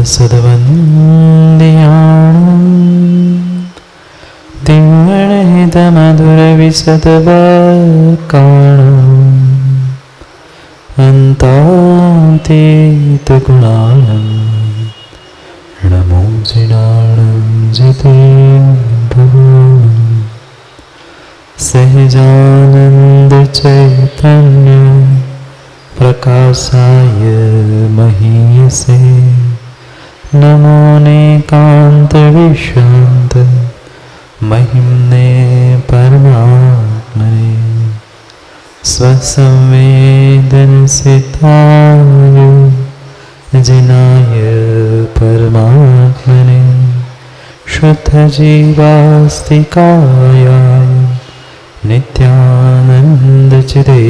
सदवन्द्याणं तिम्मणहितमधुरविशदवकाणम् अन्तातीतगुणाणं नमो जिनाणं जितेन्द्रभुवनं सहजानन्दचैतन्य प्रकाशाय महीयसे नमो नेकान्तविश्रान्त महिम्ने परमात्मने स्वसंवेदनसिद्धाय जिनाय परमात्मने शुद्धजीवास्तिकाय नित्यानन्दचिदे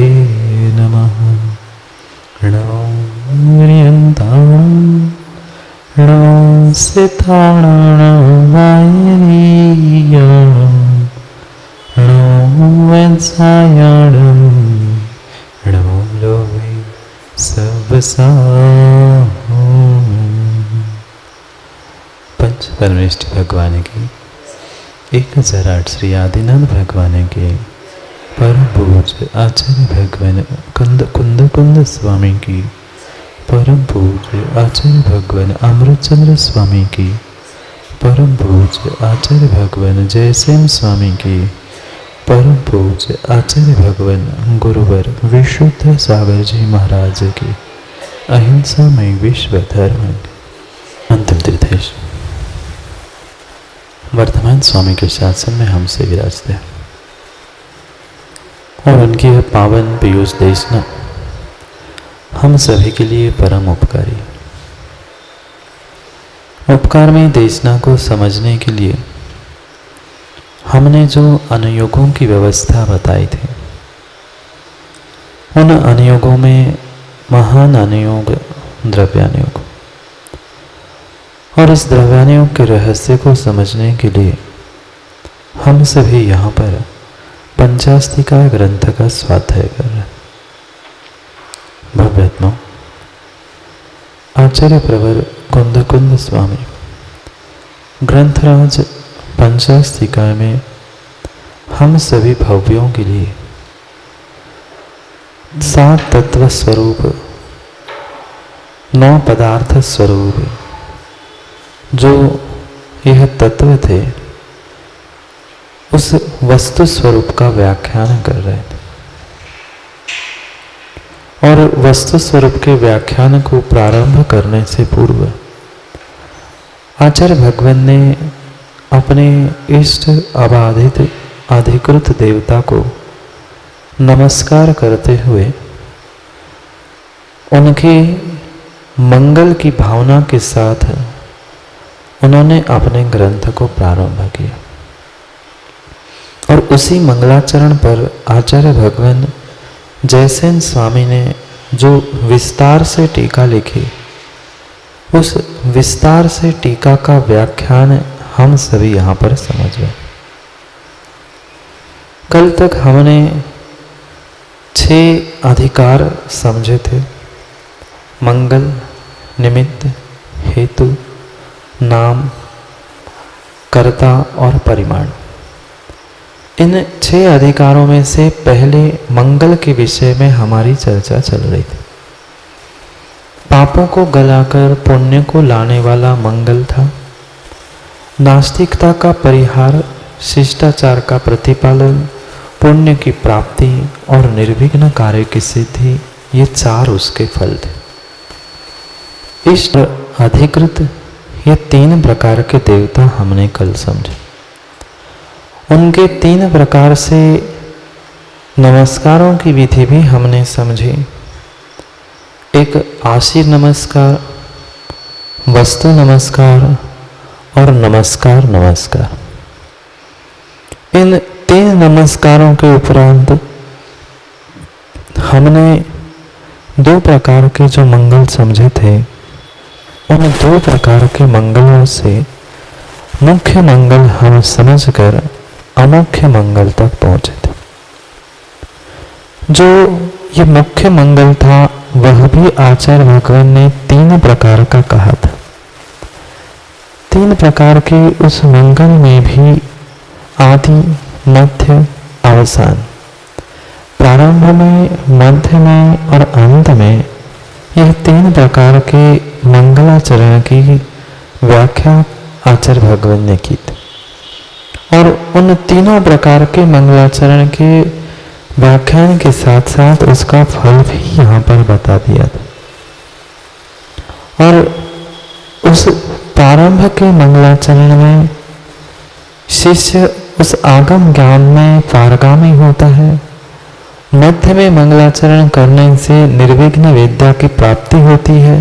नमः। णोर्यन्तां णो सिद्धाणां णो वंसायाणं णो लोभे सबसा। पंच परमेष्टि भगवान की 1008 श्री आदिनाथ भगवान के परम पूज्य आचार्य भगवान कुंद स्वामी की, परम पूज्य आचार्य भगवान अमृतचंद्र स्वामी की, परम पूज्य आचार्य भगवान जयसेन स्वामी की, परम पूज्य आचार्य भगवान गुरुवर विशुद्ध सागर जी महाराज की अहिंसा में विश्व धर्म अंतिम तीर्थेश वर्तमान स्वामी के शासन में हमसे विराजते हैं और उनकी यह पावन पीयूष देशना हम सभी के लिए परम उपकारी। उपकार में देशना को समझने के लिए हमने जो अनुयोगों की व्यवस्था बताई थी, उन अनुयोगों में महान अनुयोग द्रव्यानुयोग और इस द्रव्यानुयोग के रहस्य को समझने के लिए हम सभी यहाँ पर पंचास्तिका ग्रंथ का स्वाध्याय कर रहे हैं। भव्यात्मा आचार्य प्रवर कुंद स्वामी ग्रंथराज पंचास्तिका में हम सभी भव्यों के लिए 7 तत्व स्वरूप 9 पदार्थ स्वरूप जो यह तत्व थे उस वस्तु स्वरूप का व्याख्यान कर रहे थे और वस्तु स्वरूप के व्याख्यान को प्रारंभ करने से पूर्व आचार्य भगवान ने अपने इष्ट अबाधित अधिकृत देवता को नमस्कार करते हुए उनके मंगल की भावना के साथ उन्होंने अपने ग्रंथ को प्रारंभ किया और उसी मंगलाचरण पर आचार्य भगवान जयसेन स्वामी ने जो विस्तार से टीका लिखी, उस विस्तार से टीका का व्याख्यान हम सभी यहाँ पर समझ गए। कल तक हमने 6 अधिकार समझे थे, मंगल, निमित्त, हेतु, नाम, कर्ता और परिमाण। इन 6 अधिकारों में से पहले मंगल के विषय में हमारी चर्चा चल रही थी। पापों को गलाकर पुण्य को लाने वाला मंगल था, नास्तिकता का परिहार, शिष्टाचार का प्रतिपालन, पुण्य की प्राप्ति और निर्विघ्न कार्य की सिद्धि, ये 4 उसके फल थे। इष्ट, अधिकृत, ये 3 प्रकार के देवता हमने कल समझे। उनके 3 प्रकार से नमस्कारों की विधि भी हमने समझी। एक आशीर नमस्कार, वस्तु नमस्कार और नमस्कार। इन 3 नमस्कारों के उपरांत हमने 2 प्रकार के जो मंगल समझे थे, उन 2 प्रकार के मंगलों से मुख्य मंगल हम समझकर अमुख्य मंगल तक पहुंचे थे। जो ये मुख्य मंगल था वह भी आचार्य भगवान ने 3 प्रकार का कहा था। तीन प्रकार के उस मंगल में भी आदि, मध्य, अवसान, प्रारंभ में, मध्य में और अंत में, यह तीन प्रकार के मंगलाचरण की व्याख्या आचार्य भगवान ने की थी। और उन तीनों प्रकार के मंगलाचरण के व्याख्यान के साथ साथ उसका फल भी यहाँ पर बता दिया था। और उस प्रारंभ के मंगलाचरण में शिष्य उस आगम ज्ञान में पारगामी होता है। मध्य में मंगलाचरण करने से निर्विघ्न विद्या की प्राप्ति होती है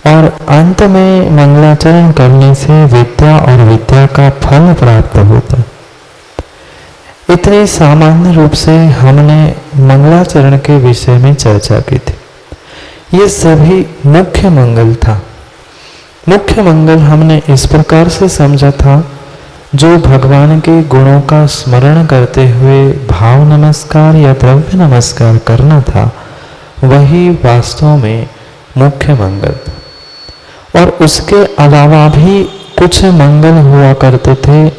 और अंत में मंगलाचरण करने से विद्या और विद्या का फल प्राप्त होता है। इतने सामान्य रूप से हमने मंगलाचरण के विषय में चर्चा की थी। ये सभी मुख्य मंगल था। मुख्य मंगल हमने इस प्रकार से समझा था, जो भगवान के गुणों का स्मरण करते हुए भाव नमस्कार या द्रव्य नमस्कार करना था, वही वास्तव में मुख्य मंगल था। और उसके अलावा भी कुछ मंगल हुआ करते थे,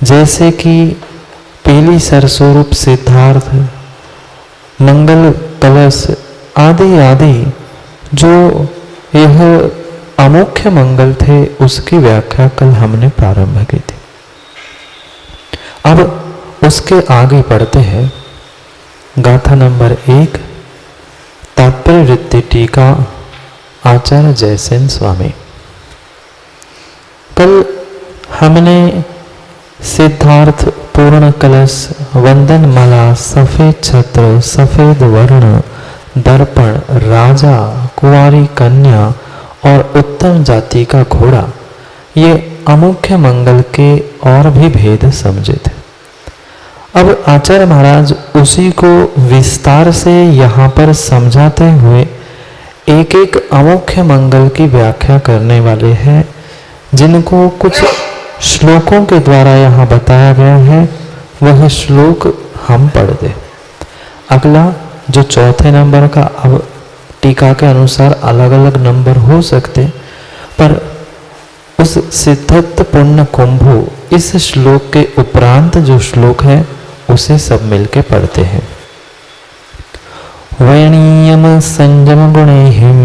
जैसे कि पीली सरस्वरूप सिद्धार्थ, मंगल कलश आदि आदि, जो यह अमुख्य मंगल थे, उसकी व्याख्या कल हमने प्रारंभ की थी। अब उसके आगे पढ़ते हैं। गाथा नंबर 1, तात्पर्य वृत्ति टीका, आचार्य जयसेन स्वामी। कल हमने सिद्धार्थ, पूर्ण कलश, वंदन माला, सफेद छत्र, सफेद वर्ण, दर्पण, राजा, कुंवारी कन्या और उत्तम जाति का घोड़ा, ये अमुख्य मंगल के और भी भेद समझे थे। अब आचार्य महाराज उसी को विस्तार से यहाँ पर समझाते हुए एक एक अमुख्य मंगल की व्याख्या करने वाले हैं, जिनको कुछ श्लोकों के द्वारा यहाँ बताया गया है। वह श्लोक हम पढ़ दे। अगला जो चौथे नंबर का, अब टीका के अनुसार अलग अलग नंबर हो सकते, पर उस सिद्धत्व पुण्य कुंभो इस श्लोक के उपरांत जो श्लोक है उसे सब मिलके पढ़ते हैं। वैणीयम संयम गुणेहिम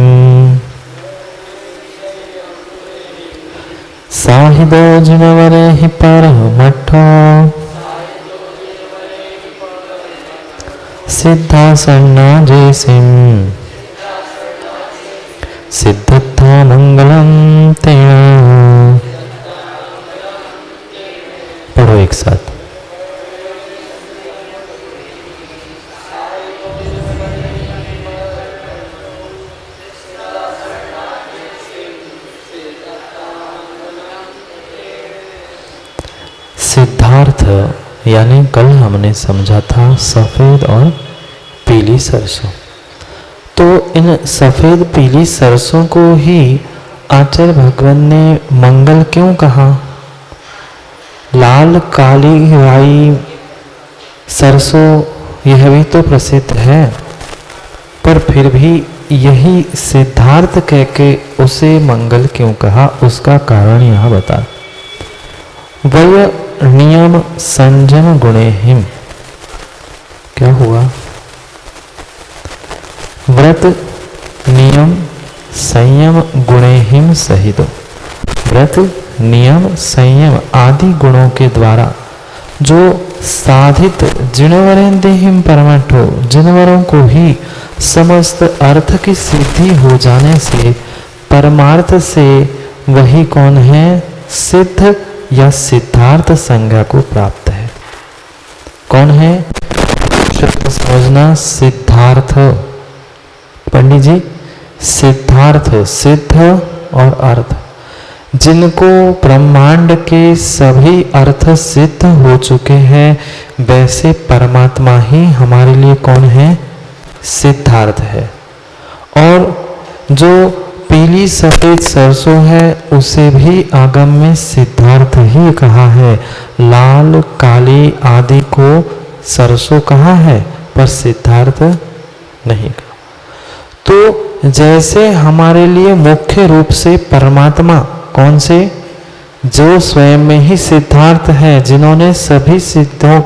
साहिदो जिनवरे हि परमठो सिद्धासन्ना जैसिम सिद्धत्था मंगलम तेना। पढ़ो एक साथ। सिद्धार्थ यानी कल हमने समझा था सफेद और पीली सरसों। तो इन सफेद पीली सरसों को ही आचार्य भगवान ने मंगल क्यों कहा? लाल काली राई सरसों यह भी तो प्रसिद्ध है, पर फिर भी यही सिद्धार्थ कह के उसे मंगल क्यों कहा, उसका कारण यह बता। वय नियम संयम गुणे हिम, क्या हुआ? व्रत नियम संयम गुणे हिम सहित। व्रत नियम संयम आदि गुणों के द्वारा जो साधित जिनवरेंदेहिम परमठो, जिनवरों को ही समस्त अर्थ की सिद्धि हो जाने से परमार्थ से वही कौन है? सिद्ध या सिद्धार्थ संज्ञा को प्राप्त है। कौन है? शब्द समझना, सिद्धार्थ। पंडित जी, सिद्धार्थ, सिद्ध और अर्थ, जिनको ब्रह्मांड के सभी अर्थ सिद्ध हो चुके हैं, वैसे परमात्मा ही हमारे लिए कौन है? सिद्धार्थ है। और जो पीली सफेद सरसों है उसे भी आगम में सिद्धार्थ ही कहा है। लाल काली आदि को सरसों कहा है, पर सिद्धार्थ नहीं कहा। तो जैसे हमारे लिए मुख्य रूप से परमात्मा कौन से? जो स्वयं में ही सिद्धार्थ है, जिन्होंने सभी सिद्धों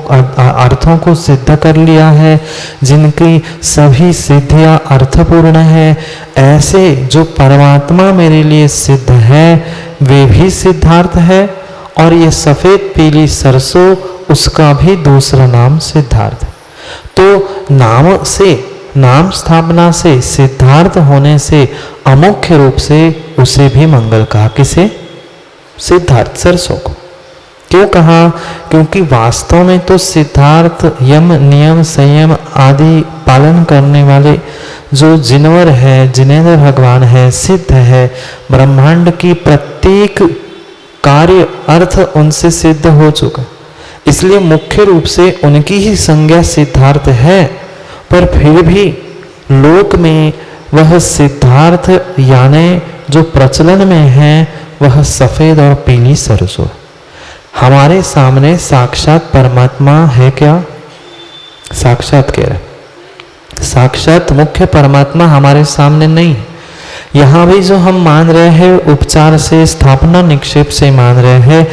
अर्थों को सिद्ध कर लिया है, जिनकी सभी सिद्धियां अर्थपूर्ण है, ऐसे जो परमात्मा मेरे लिए सिद्ध है वे भी सिद्धार्थ है। और ये सफेद पीली सरसों उसका भी दूसरा नाम सिद्धार्थ। तो नाम से, नाम स्थापना से, सिद्धार्थ होने से अमुख्य रूप से उसे भी मंगल कहा। किसे? सिद्धार्थ सरसों को। क्यों कहा? क्योंकि वास्तव में तो सिद्धार्थ यम नियम संयम आदि पालन करने वाले जो जिनवर है, जिनेंद्र भगवान है, सिद्ध है, ब्रह्मांड की प्रत्येक कार्य अर्थ उनसे सिद्ध हो चुका, इसलिए मुख्य रूप से उनकी ही संज्ञा सिद्धार्थ है। पर फिर भी लोक में वह सिद्धार्थ यानी जो प्रचलन में है वह सफेद और पीली सरसों। हमारे सामने साक्षात परमात्मा है क्या? साक्षात कह रहे, साक्षात मुख्य परमात्मा हमारे सामने नहीं। यहाँ भी जो हम मान रहे हैं उपचार से, स्थापना निक्षेप से मान रहे हैं,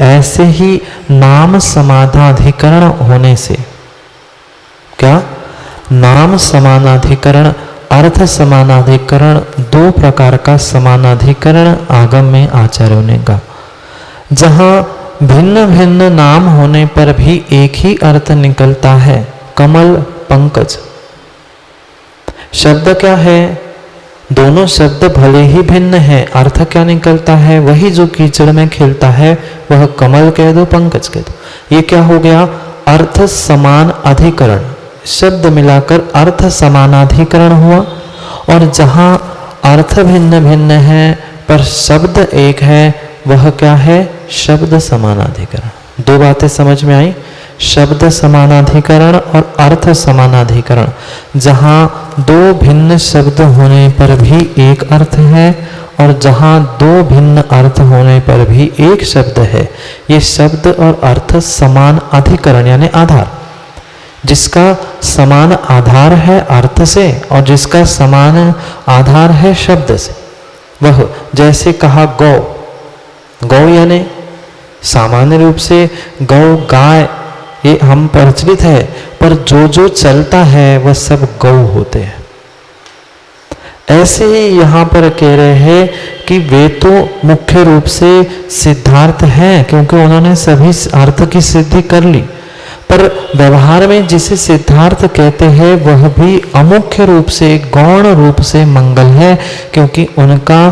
ऐसे ही नाम समानाधिकरण होने से, क्या? नाम समानाधिकरण, अर्थ समानाधिकरण, दो प्रकार का समानाधिकरण आगम में आचार्यों ने कहा। जहाँ भिन्न भिन्न नाम होने पर भी एक ही अर्थ निकलता है, कमल पंकज शब्द क्या है? दोनों शब्द भले ही भिन्न है, अर्थ क्या निकलता है? वही जो कीचड़ में खिलता है वह कमल कह दो, पंकज कह दो। ये क्या हो गया? अर्थ समान अधिकरण, शब्द मिलाकर अर्थ समानाधिकरण हुआ। और जहाँ अर्थ भिन्न भिन्न है पर शब्द एक है वह क्या है? शब्द समानाधिकरण। दो बातें समझ में आई, शब्द समानाधिकरण और अर्थ समानाधिकरण। जहाँ दो भिन्न शब्द होने पर भी एक अर्थ है और जहाँ दो भिन्न अर्थ होने पर भी एक शब्द है, ये शब्द और अर्थ समान अधिकरण यानी आधार। जिसका समान आधार है अर्थ से और जिसका समान आधार है शब्द से, वह जैसे कहा गौ, गौ यानी सामान्य रूप से गौ गाय ये हम प्रचलित है, पर जो जो चलता है वह सब गौ होते हैं। ऐसे ही यहाँ पर कह रहे हैं कि वे तो मुख्य रूप से सिद्धार्थ हैं क्योंकि उन्होंने सभी अर्थ की सिद्धि कर ली, पर व्यवहार में जिसे सिद्धार्थ कहते हैं वह भी अमुख्य रूप से, गौण रूप से मंगल है क्योंकि उनका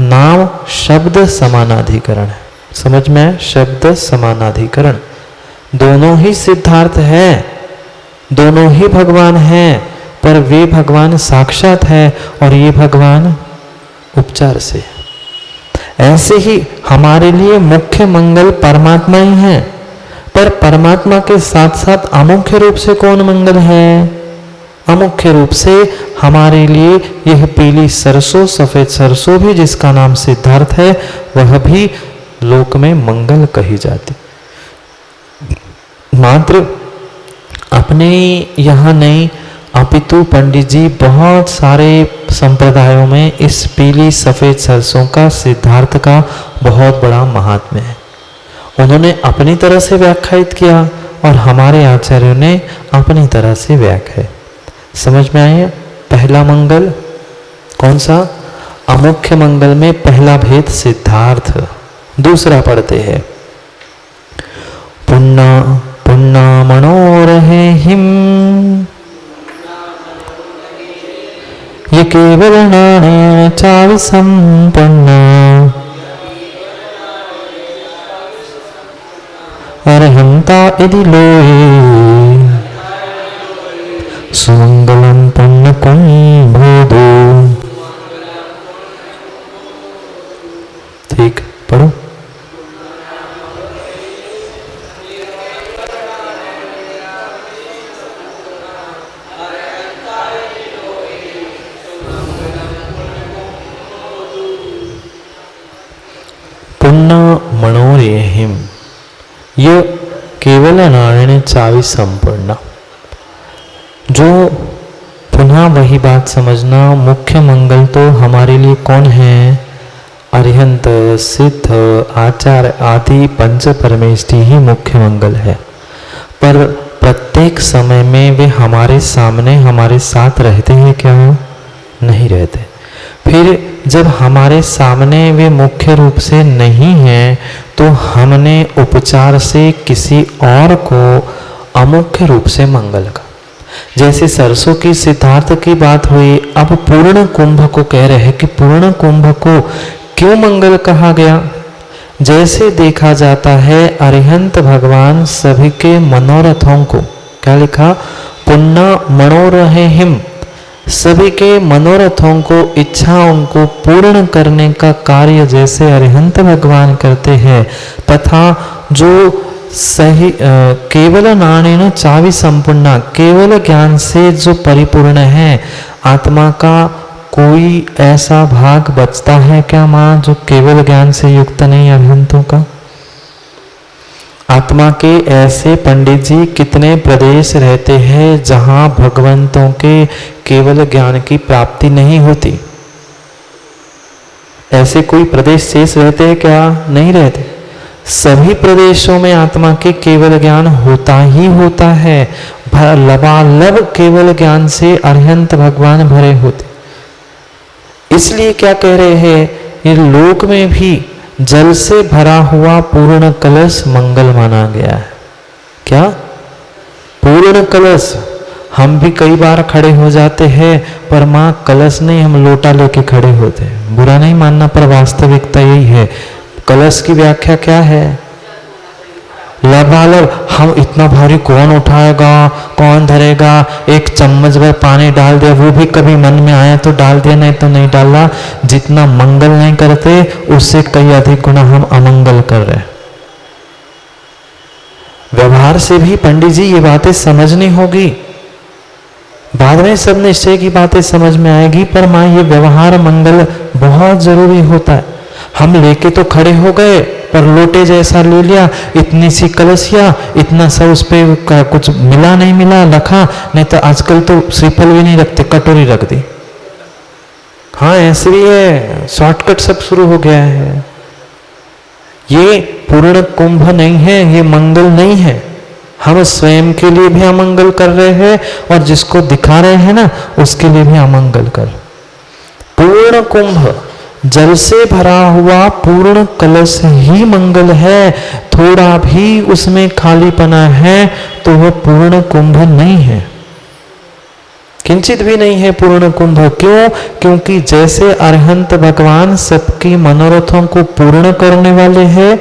नाम शब्द समानाधिकरण है। समझ में आया? शब्द समानाधिकरण। दोनों ही सिद्धार्थ हैं, दोनों ही भगवान हैं, पर वे भगवान साक्षात है और ये भगवान उपचार से। ऐसे ही हमारे लिए मुख्य मंगल परमात्मा ही है, पर परमात्मा के साथ साथ अमुख्य रूप से कौन मंगल है? अमुख्य रूप से हमारे लिए यह पीली सरसों, सफेद सरसों भी जिसका नाम सिद्धार्थ है वह भी लोक में मंगल कही जाती। मात्र अपने यहाँ नहीं अपितु पंडित जी बहुत सारे संप्रदायों में इस पीली सफेद सरसों का, सिद्धार्थ का बहुत बड़ा महात्म्य है। उन्होंने अपनी तरह से व्याख्यायित किया और हमारे आचार्यों ने अपनी तरह से व्याख्या। समझ में आया? पहला मंगल कौन सा? अमुख्य मंगल में पहला भेद सिद्धार्थ। दूसरा पढ़ते हैं पुन्ना पुन्ना मनोरहे हिम, ये केवल नारायण चावि संपन्ना, अरहंता यदि लोए सुमंगलम पुण्य कुंभोदो। ठीक पढ़ो। पुन्ना मनोरेहिम, यह केवल नारायण चावि संपूर्ण। जो पुनः वही बात समझना, मुख्य मंगल तो हमारे लिए कौन है? अरिहंत, सिद्ध, आचार्य आदि पंच परमेष्टि ही मुख्य मंगल है। पर प्रत्येक समय में वे हमारे सामने हमारे साथ रहते हैं क्या? नहीं रहते। फिर जब हमारे सामने वे मुख्य रूप से नहीं हैं तो हमने उपचार से किसी और को अमुख्य रूप से मंगल का, जैसे सरसों की सिद्धार्थ की बात हुई, अब पूर्ण कुंभ को कह रहे हैं कि पूर्ण कुंभ को क्यों मंगल कहा गया? जैसे देखा जाता है अरिहंत भगवान सभी के मनोरथों को, क्या लिखा? पुण्य मनोरहिम, सभी के मनोरथों को, इच्छाओं को पूर्ण करने का कार्य जैसे अरिहंत भगवान करते हैं, तथा जो सही केवल नानेन चावि संपूर्ण, केवल ज्ञान से जो परिपूर्ण है, आत्मा का कोई ऐसा भाग बचता है क्या माँ जो केवल ज्ञान से युक्त नहीं अरिहंतों का? आत्मा के ऐसे पंडित जी कितने प्रदेश रहते हैं जहां भगवंतों के केवल ज्ञान की प्राप्ति नहीं होती। ऐसे कोई प्रदेश शेष रहते हैं क्या? नहीं रहते। सभी प्रदेशों में आत्मा के केवल ज्ञान होता ही होता है। लबालब केवल ज्ञान से अरिहंत भगवान भरे होते। इसलिए क्या कह रहे हैं, ये लोक में भी जल से भरा हुआ पूर्ण कलश मंगल माना गया है। क्या? पूर्ण कलश। हम भी कई बार खड़े हो जाते हैं, पर मां कलश नहीं, हम लोटा लेके खड़े होते हैं। बुरा नहीं मानना, पर वास्तविकता यही है। कलश की व्याख्या क्या है? लबालब। हम इतना भारी कौन उठाएगा, कौन धरेगा? एक चम्मच भर पानी डाल दिया, वो भी कभी मन में आया तो डाल दिया, नहीं तो नहीं डाला। जितना मंगल नहीं करते उससे कई अधिक गुना हम अमंगल कर रहे हैं। व्यवहार से भी पंडित जी ये बातें समझनी होगी। बाद में सब निश्चय की बातें समझ में आएगी, पर मां ये व्यवहार मंगल बहुत जरूरी होता है। हम लेके तो खड़े हो गए, पर लोटे जैसा ले लिया, इतनी सी कलसिया, इतना सा उस पर कुछ मिला नहीं मिला रखा, नहीं तो आजकल तो श्रीफल भी नहीं रखते, कटोरी रख दी। हाँ ऐसे भी है, शॉर्टकट सब शुरू हो गया है। ये पूर्ण कुंभ नहीं है, ये मंगल नहीं है। हम स्वयं के लिए भी अमंगल कर रहे हैं और जिसको दिखा रहे हैं ना उसके लिए भी अमंगल कर। पूर्ण कुंभ, जल से भरा हुआ पूर्ण कलश ही मंगल है। थोड़ा भी उसमें खालीपना है तो वह पूर्ण कुंभ नहीं है, किंचित भी नहीं है पूर्ण कुंभ। क्यों? क्योंकि जैसे अरिहंत भगवान सबकी मनोरथों को पूर्ण करने वाले हैं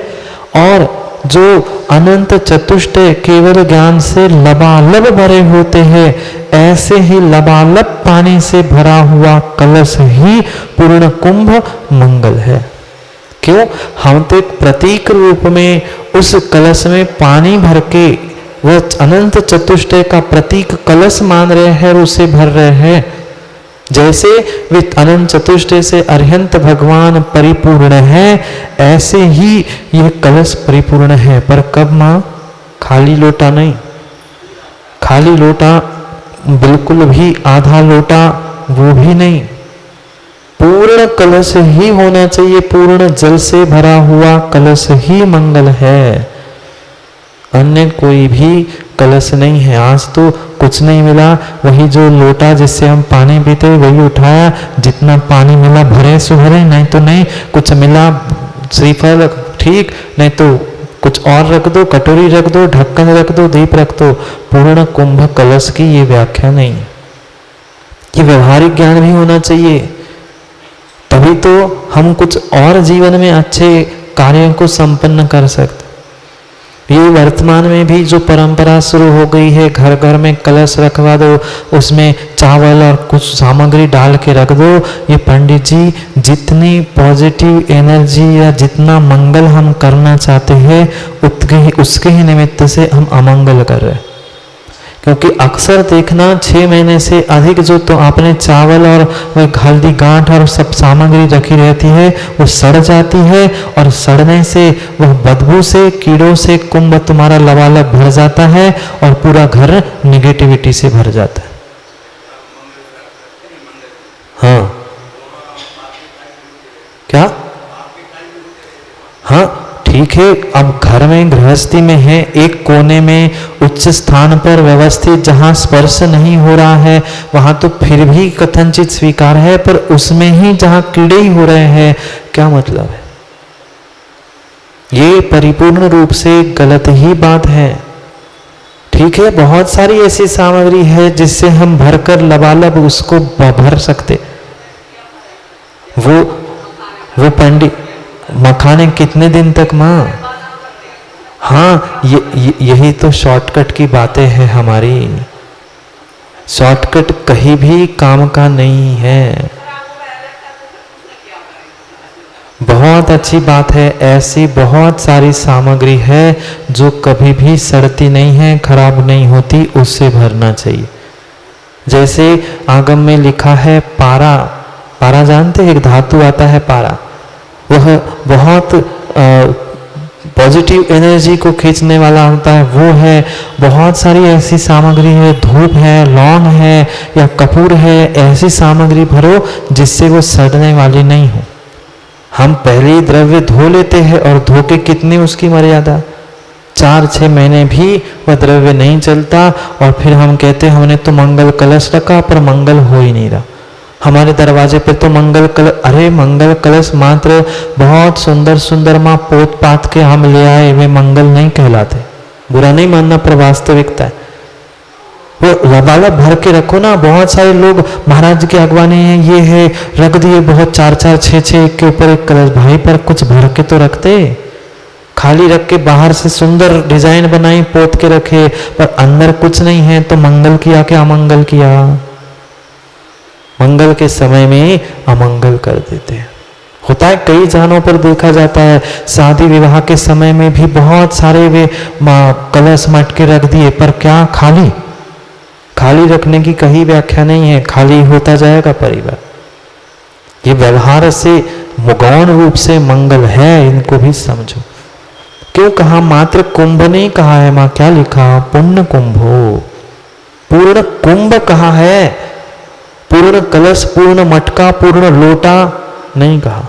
और जो अनंत चतुष्ट केवल ज्ञान से लबालब भरे होते हैं, ऐसे ही लबालब पानी से भरा हुआ कलश ही पूर्ण कुंभ मंगल है। क्यों? हम तो एक प्रतीक रूप में उस कलश में पानी भर के वह अनंत चतुष्टय का प्रतीक कलश मान रहे हैं और उसे भर रहे हैं। जैसे वे अनंत चतुष्टय से अरिहंत भगवान परिपूर्ण है, ऐसे ही यह कलश परिपूर्ण है। पर कब मां? खाली लोटा नहीं, खाली लोटा बिल्कुल भी, आधा लोटा वो भी नहीं, पूर्ण कलश ही होना चाहिए। पूर्ण जल से भरा हुआ कलश ही मंगल है, अन्य कोई भी कलश नहीं है। आज तो कुछ नहीं मिला, वही जो लोटा जिससे हम पानी पीते वही उठाया, जितना पानी मिला भरे सो भरे, नहीं तो नहीं। कुछ मिला श्रीफल ठीक, नहीं तो कुछ और रख दो, कटोरी रख दो, ढक्कन रख दो, दीप रख दो। पूर्ण कुंभ कलश की ये व्याख्या नहीं है। ये व्यवहारिक ज्ञान भी होना चाहिए, तभी तो हम कुछ और जीवन में अच्छे कार्यों को संपन्न कर सकते। ये वर्तमान में भी जो परंपरा शुरू हो गई है, घर घर में कलश रखवा दो, उसमें चावल और कुछ सामग्री डाल के रख दो। ये पंडित जी जितनी पॉजिटिव एनर्जी या जितना मंगल हम करना चाहते हैं उसके ही निमित्त से हम अमंगल कर रहे हैं। क्योंकि अक्सर देखना 6 महीने से अधिक जो तो आपने चावल और वह हल्दी गांठ और सब सामग्री रखी रहती है वो सड़ जाती है, और सड़ने से वह बदबू से कीड़ों से कुंभ तुम्हारा लबालब भर जाता है और पूरा घर निगेटिविटी से भर जाता है। हाँ क्या? हाँ ठीक है, अब घर में गृहस्थी में है, एक कोने में उच्च स्थान पर व्यवस्थित जहाँ स्पर्श नहीं हो रहा है वहाँ तो फिर भी कथनचित स्वीकार है, पर उसमें ही जहाँ कीड़े ही हो रहे हैं क्या मतलब है? ये परिपूर्ण रूप से गलत ही बात है। ठीक है, बहुत सारी ऐसी सामग्री है जिससे हम भरकर लबालब उसको भर सकते। वो पंडित मखाने कितने दिन तक माँ? हाँ यही तो शॉर्टकट की बातें हैं हमारी। शॉर्टकट कहीं भी काम का नहीं है। बहुत अच्छी बात है, ऐसी बहुत सारी सामग्री है जो कभी भी सड़ती नहीं है, खराब नहीं होती, उससे भरना चाहिए। जैसे आगम में लिखा है पारा, पारा जानते हैं, एक धातु आता है पारा, वह बहुत पॉजिटिव एनर्जी को खींचने वाला होता है, वो है। बहुत सारी ऐसी सामग्री है, धूप है, लौंग है या कपूर है, ऐसी सामग्री भरो जिससे वो सड़ने वाली नहीं हो। हम पहले ही द्रव्य धो लेते हैं और धो के कितनी उसकी मर्यादा, 4-6 महीने भी वह द्रव्य नहीं चलता और फिर हम कहते हैं हमने तो मंगल कलश रखा पर मंगल हो ही नहीं रहा। हमारे दरवाजे पे तो मंगल कलश, अरे मंगल कलश मात्र बहुत सुंदर सुंदर माँ पोत पात के हम ले आए, वे मंगल नहीं कहलाते। बुरा नहीं मानना पर वास्तविकता है। वो लबालब भर के रखो ना। बहुत सारे लोग महाराज के अगवानी है, ये है, रख दिए बहुत 4-4, 6-6 एक के ऊपर एक कलश। भाई पर कुछ भर के तो रखते, खाली रख के बाहर से सुंदर डिजाइन बनाई पोत के रखे पर अंदर कुछ नहीं है तो मंगल किया कि अमंगल किया? मंगल के समय में अमंगल कर देते हैं। होता है, कई जानों पर देखा जाता है, शादी विवाह के समय में भी बहुत सारे वे कलश मटके रख दिए पर क्या खाली? खाली रखने की कहीं व्याख्या नहीं है, खाली होता जाएगा परिवार। ये व्यवहार से गौण रूप से मंगल है, इनको भी समझो। क्यों कहा मात्र कुंभ नहीं कहा है मां, क्या लिखा? पुण्य कुंभो, पूर्ण कुंभ कहा है, पूर्ण कलश, पूर्ण मटका, पूर्ण लोटा नहीं कहा।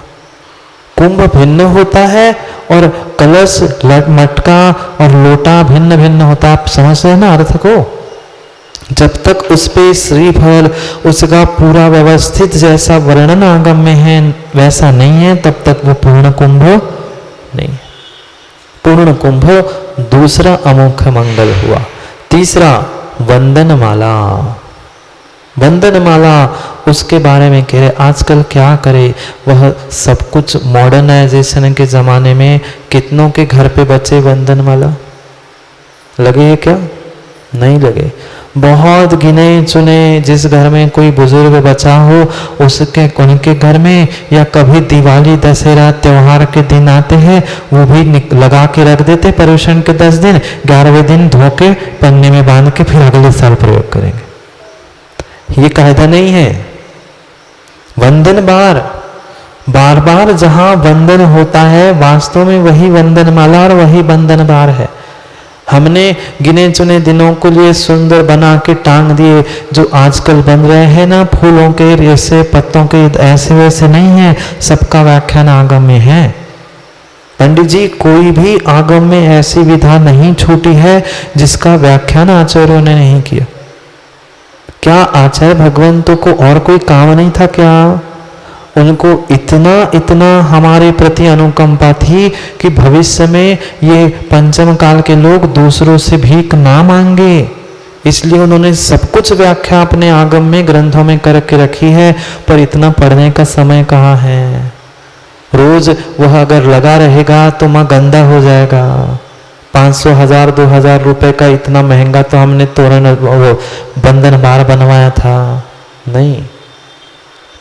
कुंभ भिन्न होता है और कलश, मटका और लोटा भिन्न भिन्न होता है। आप समझ रहे हैं ना अर्थ को? जब तक उस पे श्रीफल उसका पूरा व्यवस्थित जैसा वर्णन आगम में है वैसा नहीं है, तब तक वो पूर्ण कुंभ नहीं। पूर्ण कुंभ दूसरा अमुख मंगल हुआ। तीसरा वंदनमाला। वंदनमाला उसके बारे में कह रहे, आजकल क्या करे, वह सब कुछ मॉडर्नाइजेशन के ज़माने में कितनों के घर पे बचे वंदनमाला? लगे है क्या? नहीं लगे। बहुत गिने चुने, जिस घर में कोई बुजुर्ग बचा हो उसके उनके घर में, या कभी दिवाली दशहरा त्योहार के दिन आते हैं वो भी लगा के रख देते पर्यूषण के 10 दिन, 11वें दिन धो के पन्ने में बांध के फिर अगले साल प्रयोग करेंगे। ये कायदा नहीं है। वंदन बार बार जहां वंदन होता है वास्तव में वही वंदनमाला और वही वंदन बार है। हमने गिने चुने दिनों को लिए सुंदर बना के टांग दिए, जो आजकल बन रहे हैं ना फूलों के जैसे पत्तों के, ऐसे वैसे नहीं है। सबका व्याख्यान आगम में है। पंडित जी कोई भी आगम में ऐसी विधा नहीं छूटी है जिसका व्याख्यान आचार्यों ने नहीं किया। क्या आचार्य भगवंतों को और कोई काम नहीं था क्या? उनको इतना हमारे प्रति अनुकंपा थी कि भविष्य में ये पंचम काल के लोग दूसरों से भीख ना मांगे, इसलिए उन्होंने सब कुछ व्याख्या अपने आगम में ग्रंथों में करके रखी है। पर इतना पढ़ने का समय कहाँ है? रोज वह अगर लगा रहेगा तो माँ गंदा हो जाएगा। 500, 1000, 2000 रुपए का इतना महंगा तो हमने तोरण वो बंधन बार बनवाया था नहीं।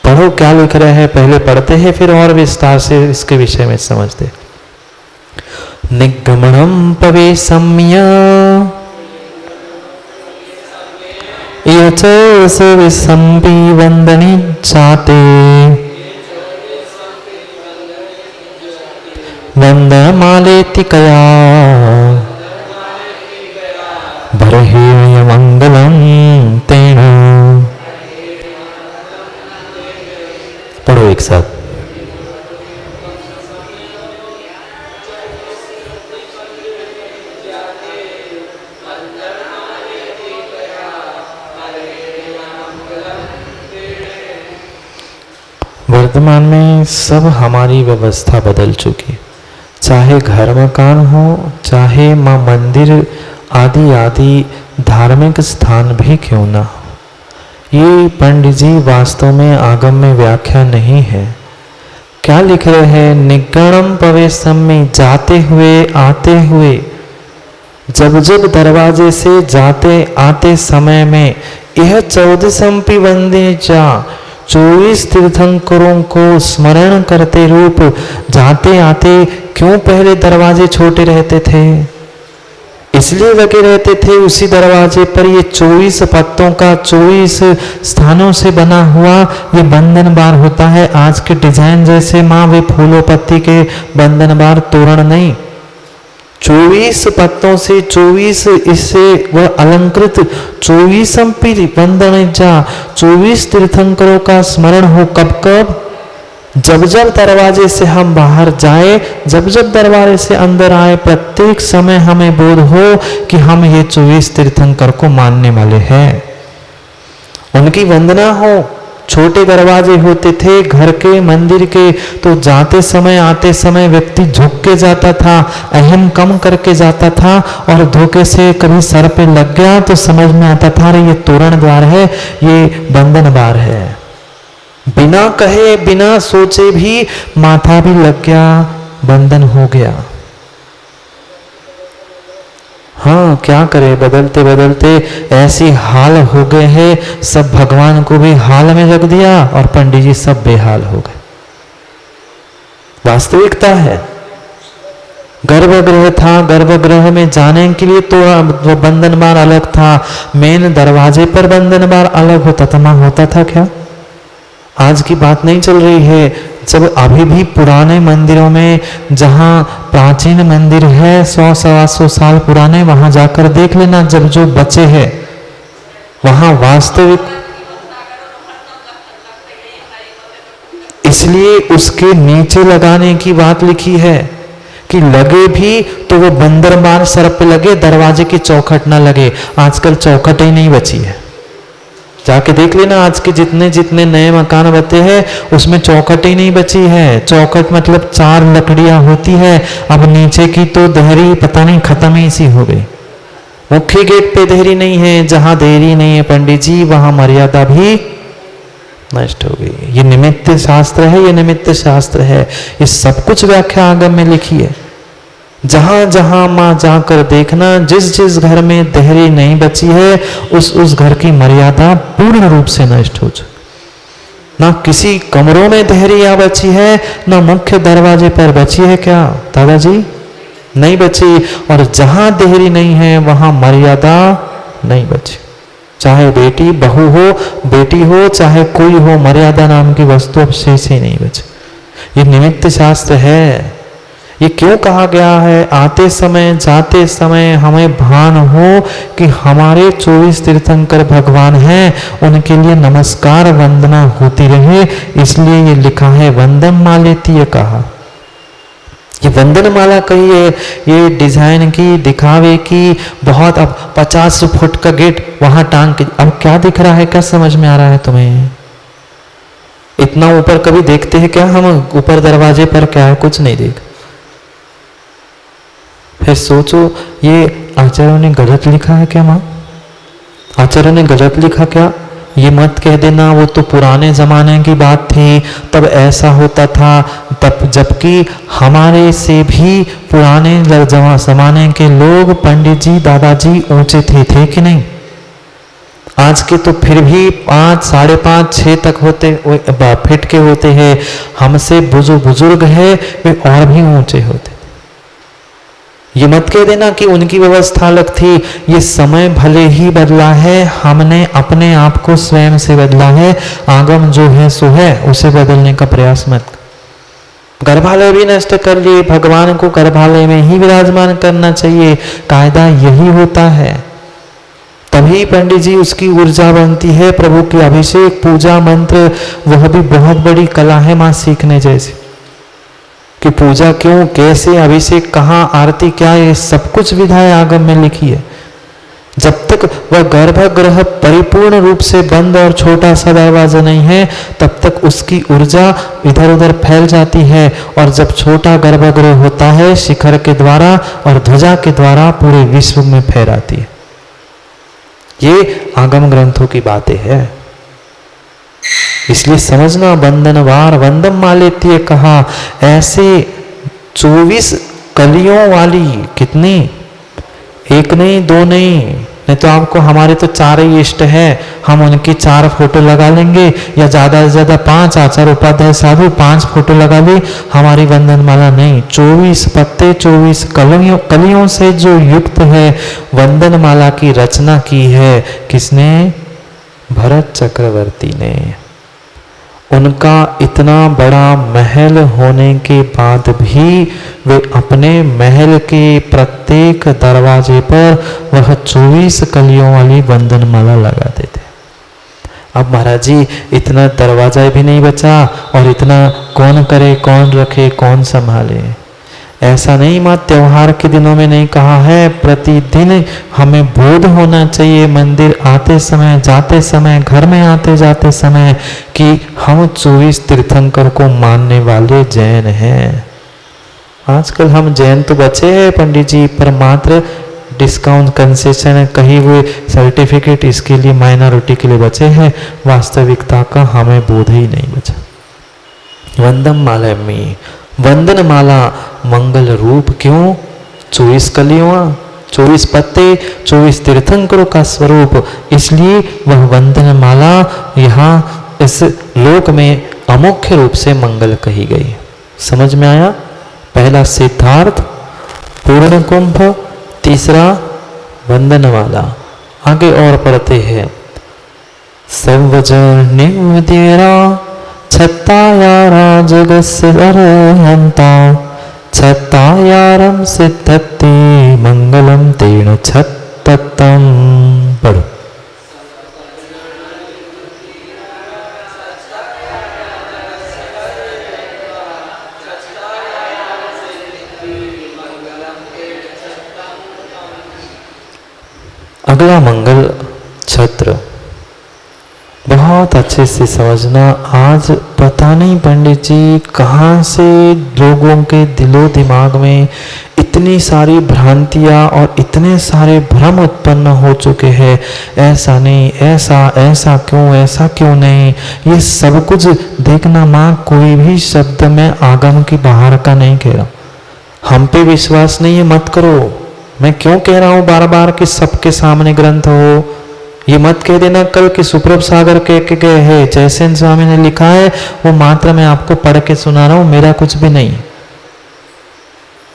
पढ़ो क्या लिख रहे हैं, पहले पढ़ते हैं फिर और विस्तार से इसके विषय में समझते। निगमनम पवेशम्य यचस विसंपि वंदनी चाते वंदनमालेति कया बर्हिण्य मंगलम तेन। पढ़ो एक साथ। वर्तमान में सब हमारी व्यवस्था बदल चुकी, चाहे घर मकान हो, चाहे माँ मंदिर आदि आदि धार्मिक स्थान भी क्यों ना हो। ये पंडित जी वास्तव में आगम में व्याख्या नहीं है। क्या लिख रहे हैं? निगणम प्रवेशम में जाते हुए आते हुए, जब जब दरवाजे से जाते आते समय में यह 14 वंदे जा 24 तीर्थंकरों को स्मरण करते रूप जाते आते क्यों पहले दरवाजे छोटे रहते थे? इसलिए लगे रहते थे उसी दरवाजे पर। ये 24 पत्तों का 24 स्थानों से बना हुआ ये बंधन बार होता है। आज के डिजाइन जैसे माँ वे फूलों पत्ती के बंधन बार तोरण नहीं, 24 पत्तों से 24 इससे वह अलंकृत 24 वंदन जा 24 तीर्थंकरों का स्मरण हो। कब कब? जब जब दरवाजे से हम बाहर जाए, जब जब दरवाजे से अंदर आए, प्रत्येक समय हमें बोध हो कि हम ये 24 तीर्थंकर को मानने वाले हैं, उनकी वंदना हो। छोटे दरवाजे होते थे घर के मंदिर के, तो जाते समय आते समय व्यक्ति झुक के जाता था, अहम कम करके जाता था, और धोखे से कभी सर पे लग गया तो समझ में आता था अरे ये तोरण द्वार है, ये बंधन बार है। बिना कहे बिना सोचे भी माथा भी लग गया, बंधन हो गया। हाँ, क्या करे, बदलते बदलते ऐसी हाल हो गए हैं, सब भगवान को भी हाल में रख दिया और पंडित जी सब बेहाल हो गए। वास्तविकता है। गर्भगृह था, गर्भगृह में जाने के लिए तो वो बंधन बार अलग था, मेन दरवाजे पर बंधन बार अलग होता था। ना होता था क्या? आज की बात नहीं चल रही है। जब अभी भी पुराने मंदिरों में, जहाँ प्राचीन मंदिर है 100-125 साल पुराने, वहां जाकर देख लेना, जब जो बचे हैं वहां वास्तविक, इसलिए उसके नीचे लगाने की बात लिखी है कि लगे भी तो वो बंदर बार सर पे लगे, दरवाजे की चौखट ना लगे। आजकल चौखट ही नहीं बची है, जाके देख लेना। आज के जितने जितने नए मकान बनते हैं उसमें चौखट ही नहीं बची है। चौखट मतलब 4 लकड़ियां होती है, अब नीचे की तो देहरी पता नहीं खत्म ही सी हो गई। मुख्य गेट पे देहरी नहीं है, जहां देहरी नहीं है पंडित जी वहां मर्यादा भी नष्ट हो गई। ये निमित्त शास्त्र है, ये निमित्त शास्त्र है, ये सब कुछ व्याख्या आगम में लिखी है। जहां जहां मां जाकर देखना, जिस जिस घर में देहरी नहीं बची है उस घर की मर्यादा पूर्ण रूप से नष्ट हो चुकी। ना किसी कमरों में देहरियां बची है, ना मुख्य दरवाजे पर बची है। क्या दादाजी? नहीं बची। और जहां देहरी नहीं है वहां मर्यादा नहीं बची। चाहे बेटी बहू हो, बेटी हो, चाहे कोई हो, मर्यादा नाम की वस्तु अब शेष ही नहीं बची। ये निमित्त शास्त्र है। ये क्यों कहा गया है? आते समय जाते समय हमें भान हो कि हमारे 24 तीर्थंकर भगवान हैं, उनके लिए नमस्कार वंदना होती रहे, इसलिए ये लिखा है वंदन मालेति। ये कहा, ये वंदन माला कही है, ये डिजाइन की, दिखावे की, बहुत। अब 50 फुट का गेट वहां टांग के, अब क्या दिख रहा है? क्या समझ में आ रहा है तुम्हें? इतना ऊपर कभी देखते हैं क्या हम? ऊपर दरवाजे पर क्या है? कुछ नहीं देख। फिर सोचो, ये आचार्यों ने गलत लिखा है क्या? माँ, आचार्यों ने गलत लिखा क्या? ये मत कह देना वो तो पुराने जमाने की बात थी, तब ऐसा होता था, तब जबकि हमारे से भी पुराने जमाने के लोग, पंडित जी, दादाजी ऊंचे थे कि नहीं? आज के तो फिर भी 5, 5.5, 6 तक होते फिट के होते हैं। हमसे बुजुर्ग है वे और भी ऊंचे होते। ये मत कह देना कि उनकी व्यवस्था अलग थी। ये समय भले ही बदला है, हमने अपने आप को स्वयं से बदला है। आगम जो है सो है, उसे बदलने का प्रयास मत। गर्भालय भी नष्ट कर लिए, भगवान को गर्भालय में ही विराजमान करना चाहिए, कायदा यही होता है। तभी पंडित जी उसकी ऊर्जा बनती है। प्रभु की अभिषेक पूजा मंत्र, वह भी बहुत बड़ी कला है मां सीखने जैसी, कि पूजा क्यों, कैसे, अभिषेक कहाँ, आरती क्या, ये सब कुछ विधाएं आगम में लिखी है। जब तक वह गर्भगृह परिपूर्ण रूप से बंद और छोटा सा दरवाजा नहीं है, तब तक उसकी ऊर्जा इधर उधर फैल जाती है, और जब छोटा गर्भगृह होता है, शिखर के द्वारा और ध्वजा के द्वारा पूरे विश्व में फैलाती है। ये आगम ग्रंथों की बातें है। इसलिए समझना, बंधनवार वंदम मालेत्य कहा, ऐसे 24 कलियों वाली, कितनी, एक नहीं दो नहीं तो आपको, हमारे तो 4 ही इष्ट है, हम उनकी 4 फोटो लगा लेंगे, या ज्यादा से ज्यादा 5 आचार्य उपाध्याय साधु 5 फोटो लगा ली, हमारी वंदन माला नहीं। 24 पत्ते 24 कलियों से जो युक्त है, वंदन माला की रचना की है किसने? भरत चक्रवर्ती ने। उनका इतना बड़ा महल होने के बाद भी वे अपने महल के प्रत्येक दरवाजे पर वह 24 कलियों वाली वंदन माला लगाते थे। अब महाराज जी इतना दरवाजा भी नहीं बचा, और इतना कौन करे, कौन रखे, कौन संभाले? ऐसा नहीं, माँ त्योहार के दिनों में नहीं कहा है, प्रतिदिन हमें बोध होना चाहिए, मंदिर आते समय, जाते समय, घर में आते जाते समय, कि हम 24 तीर्थंकर को मानने वाले जैन हैं। आजकल हम जैन तो बचे हैं पंडित जी, पर मात्र डिस्काउंट, कंसेशन, कहीं हुए सर्टिफिकेट, इसके लिए माइनॉरिटी के लिए बचे हैं। वास्तविकता का हमें बोध ही नहीं बचा। वंदम माला में, वंदन माला मंगल रूप, क्यों? 24 कलियों, 24 पत्ते, 24 तीर्थंकरों का स्वरूप, इसलिए वह वंदन माला यहाँ इस लोक में अमुख्य रूप से मंगल कही गई। समझ में आया? पहला सिद्धार्थ, पूर्ण कुंभ, तीसरा वंदन माला। आगे और पढ़ते हैं, सर्वजन निवेदिरा छत्तायारा जगस्य अरहंता छत्तायारम सिद्धते मंगलम तेन छत्ततम। पढ़ो। अगला मंगल छत्र बहुत अच्छे से समझना। आज पता नहीं पंडित जी कहाँ से लोगों के दिलो दिमाग में इतनी सारी भ्रांतियाँ और इतने सारे भ्रम उत्पन्न हो चुके हैं। ऐसा नहीं, ऐसा क्यों, ऐसा क्यों नहीं, ये सब कुछ देखना। माँ कोई भी शब्द में आगम की बाहर का नहीं कह रहा। हम पे विश्वास नहीं है मत करो। मैं क्यों कह रहा हूँ बार बार कि सबके सामने ग्रंथ हो। ये मत कह देना कल कि सुप्रभ सागर कह के गए हैं, जयसेन स्वामी ने लिखा है, वो मात्र मैं आपको पढ़ के सुना रहा हूं, मेरा कुछ भी नहीं।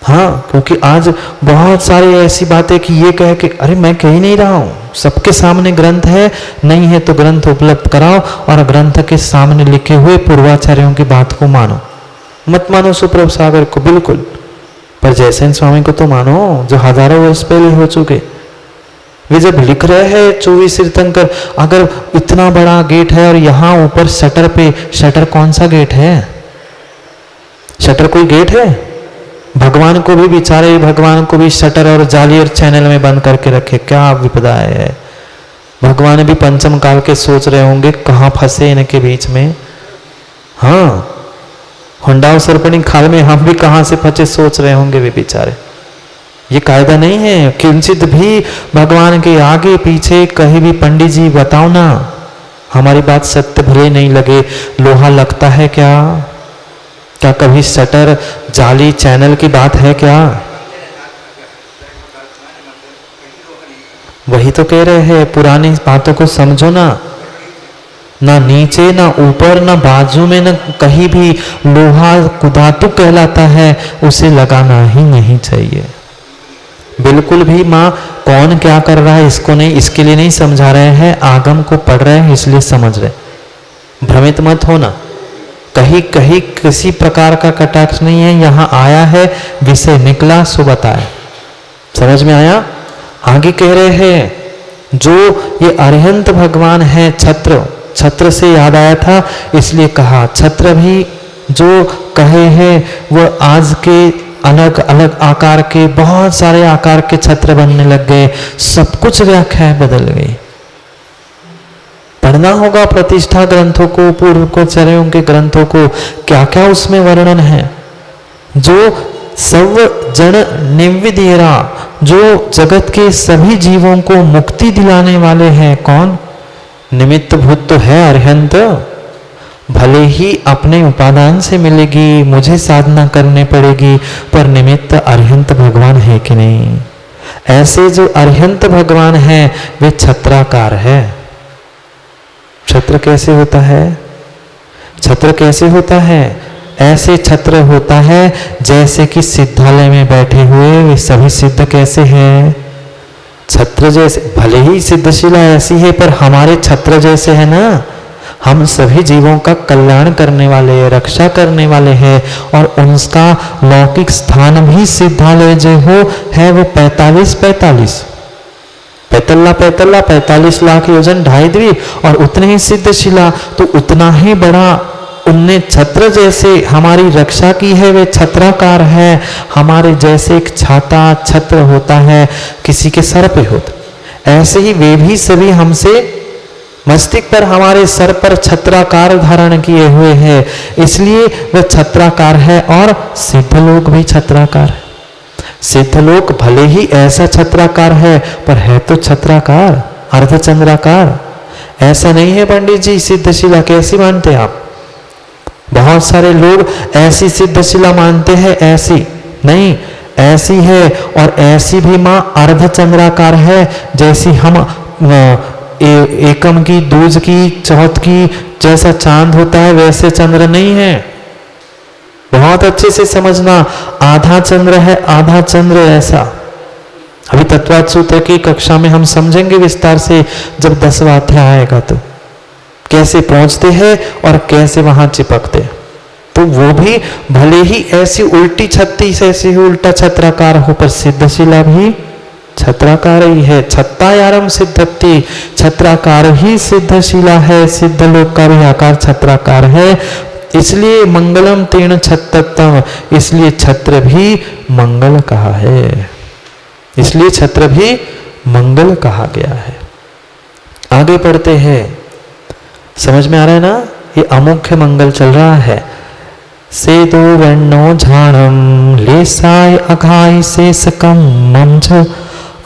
हाँ, क्योंकि आज बहुत सारी ऐसी बातें कि ये कह के, अरे मैं कह ही नहीं रहा हूं, सबके सामने ग्रंथ है, नहीं है तो ग्रंथ उपलब्ध कराओ और ग्रंथ के सामने लिखे हुए पूर्वाचार्यों की बात को मानो। मत मानो सुप्रभ सागर को बिल्कुल, पर जयसेन स्वामी को तो मानो जो हजारों वर्ष पहले हो चुके। वे जब लिख रहे हैं 24 तीर्थंकर, अगर इतना बड़ा गेट है और यहाँ ऊपर शटर पे, शटर कौन सा गेट है? शटर कोई गेट है? भगवान को भी, बेचारे भगवान को भी शटर और जाली और चैनल में बंद करके रखे। क्या विपदा है। भगवान भी पंचम काल के सोच रहे होंगे कहाँ फंसे इनके बीच में। हाँ, हुंडाव सर्पणी खाल में हम भी कहाँ से फंसे सोच रहे होंगे वे बेचारे। ये कायदा नहीं है किंचित भी भगवान के आगे पीछे कहीं भी। पंडित जी बताओ ना, हमारी बात सत्य भले नहीं लगे, लोहा लगता है क्या? क्या कभी शटर जाली चैनल की बात है क्या? वही तो कह रहे हैं, पुरानी बातों को समझो ना। ना नीचे ना ऊपर ना बाजू में ना कहीं भी लोहा कुदातु कहलाता है, उसे लगाना ही नहीं चाहिए बिल्कुल भी। माँ कौन क्या कर रहा है इसको नहीं, इसके लिए नहीं समझा रहे हैं, आगम को पढ़ रहे हैं इसलिए समझ रहे। भ्रमित मत होना, कहीं कहीं किसी प्रकार का कटाक्ष नहीं है। यहाँ आया है, विषय निकला सो बताया। समझ में आया? आगे कह रहे हैं जो ये अरिहंत भगवान है, छत्र, छत्र से याद आया था इसलिए कहा। छत्र भी जो कहे हैं वो आज के अलग अलग आकार के, बहुत सारे आकार के छत्र बनने लग गए, सब कुछ व्याख्याएं बदल गई। पढ़ना होगा प्रतिष्ठा ग्रंथों को, पूर्वोच्चर्यों के ग्रंथों को, क्या क्या उसमें वर्णन है। जो सर्व जन निविदेरा, जो जगत के सभी जीवों को मुक्ति दिलाने वाले हैं, कौन? निमित्त भूत तो है अरिहंत, भले ही अपने उपादान से मिलेगी, मुझे साधना करनी पड़ेगी, पर निमित्त अरिहंत भगवान है कि नहीं? ऐसे जो अरिहंत भगवान है वे छत्राकार है। छत्र कैसे होता है? छत्र कैसे होता है? ऐसे छत्र होता है जैसे कि सिद्धालय में बैठे हुए वे सभी सिद्ध कैसे हैं? छत्र जैसे, भले ही सिद्धशिला ऐसी है पर हमारे छत्र जैसे है ना। हम सभी जीवों का कल्याण करने वाले, रक्षा करने वाले हैं, और उनका लौकिक स्थान भी सिद्धालय जो हो है वो 45 लाख योजन 2.5 द्वीप, और उतने ही सिद्धशिला, तो उतना ही बड़ा उनने छत्र जैसे हमारी रक्षा की है, वे छत्राकार है। हमारे जैसे एक छाता छत्र होता है किसी के सर पे होता, ऐसे ही वे भी सभी हमसे मस्तिष्क पर, हमारे सर पर छत्राकार धारण किए हुए हैं, इसलिए वह छत्राकार है। और सिद्धलोक भी छत्राकार है। सिद्धलोक भले ही ऐसा छत्राकार है पर है तो छत्राकार, अर्धचंद्राकार। ऐसा नहीं है पंडित जी सिद्धशिला कैसी मानते आप? बहुत सारे लोग ऐसी सिद्धशिला मानते हैं, ऐसी नहीं, ऐसी है, और ऐसी भी माँ अर्धचंद्राकार है, जैसी हम एकम की, दूज की, चौथ की जैसा चांद होता है वैसे चंद्र नहीं है। बहुत अच्छे से समझना, आधा चंद्र है, आधा चंद्र ऐसा। अभी तत्वाद सूत्र की कक्षा में हम समझेंगे विस्तार से, जब 10वां अध्याय आएगा तो कैसे पहुंचते हैं और कैसे वहां चिपकते। तो वो भी भले ही ऐसी उल्टी छत्ती से ऐसी उल्टा छत्राकार हो, पर सिद्धशिला भी छत्राकार ही है। छत्तायारम सिद्धत्ति, छत्राकार ही सिद्धशिला है। सिद्धलोक का भी आकार छत्राकार है, इसलिए मंगलम तेन छत्तम, इसलिए छत्र भी मंगल कहा है, इसलिए छत्र भी मंगल कहा गया है। आगे पढ़ते हैं, समझ में आ रहा है ना? ये अमुख्य मंगल चल रहा है। से दो वर्णो झाणम लेसाय अघाय शेषकम मंच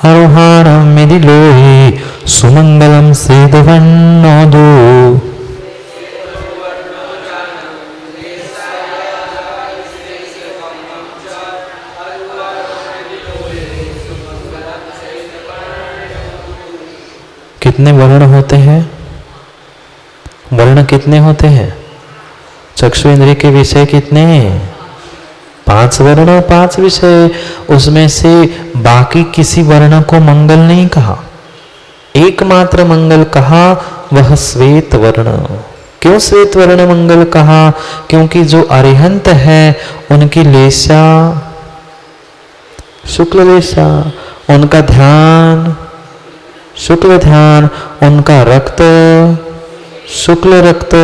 आरोहाणम मिदिलोहि सुमंगलम से दो वर्णो दो। कितने वर्ण होते हैं? वर्ण कितने होते हैं? चक्षु इंद्रिय के विषय कितने? 5 वर्ण, 5 विषय। उसमें से बाकी किसी वर्ण को मंगल नहीं कहा, एकमात्र मंगल कहा, वह श्वेत वर्ण। क्यों श्वेत वर्ण मंगल कहा? क्योंकि जो अरिहंत है उनकी लेशा, शुक्ल लेशा, उनका ध्यान शुक्ल ध्यान, उनका रक्त शुक्ल रक्त,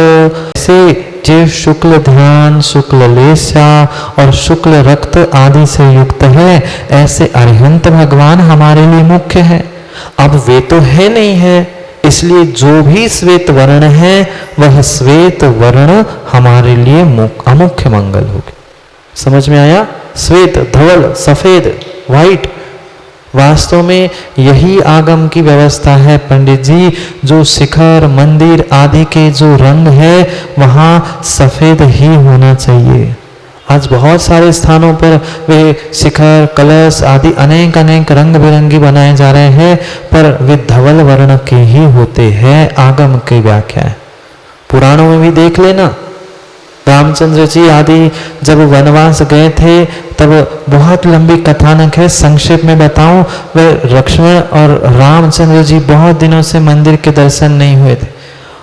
ऐसे जो शुक्ल ध्यान, शुक्ल लेशा और शुक्ल रक्त आदि से युक्त है, ऐसे अरिहंत भगवान हमारे लिए मुख्य है। अब वे तो है नहीं है, इसलिए जो भी श्वेत वर्ण है वह श्वेत वर्ण हमारे लिए अमुख्य मंगल होगी। समझ में आया? श्वेत, धवल, सफेद, व्हाइट, वास्तव में यही आगम की व्यवस्था है पंडित जी। जो शिखर मंदिर आदि के जो रंग है वहाँ सफेद ही होना चाहिए। आज बहुत सारे स्थानों पर वे शिखर कलश आदि अनेक अनेक रंग बिरंगी बनाए जा रहे हैं, पर वे धवल वर्ण के ही होते हैं। आगम की व्याख्या है, पुराणों में भी देख लेना। रामचंद्र जी आदि जब वनवास गए थे तब बहुत लंबी कथानक है, संक्षेप में बताऊं। वह लक्ष्मण और रामचंद्र जी बहुत दिनों से मंदिर के दर्शन नहीं हुए थे।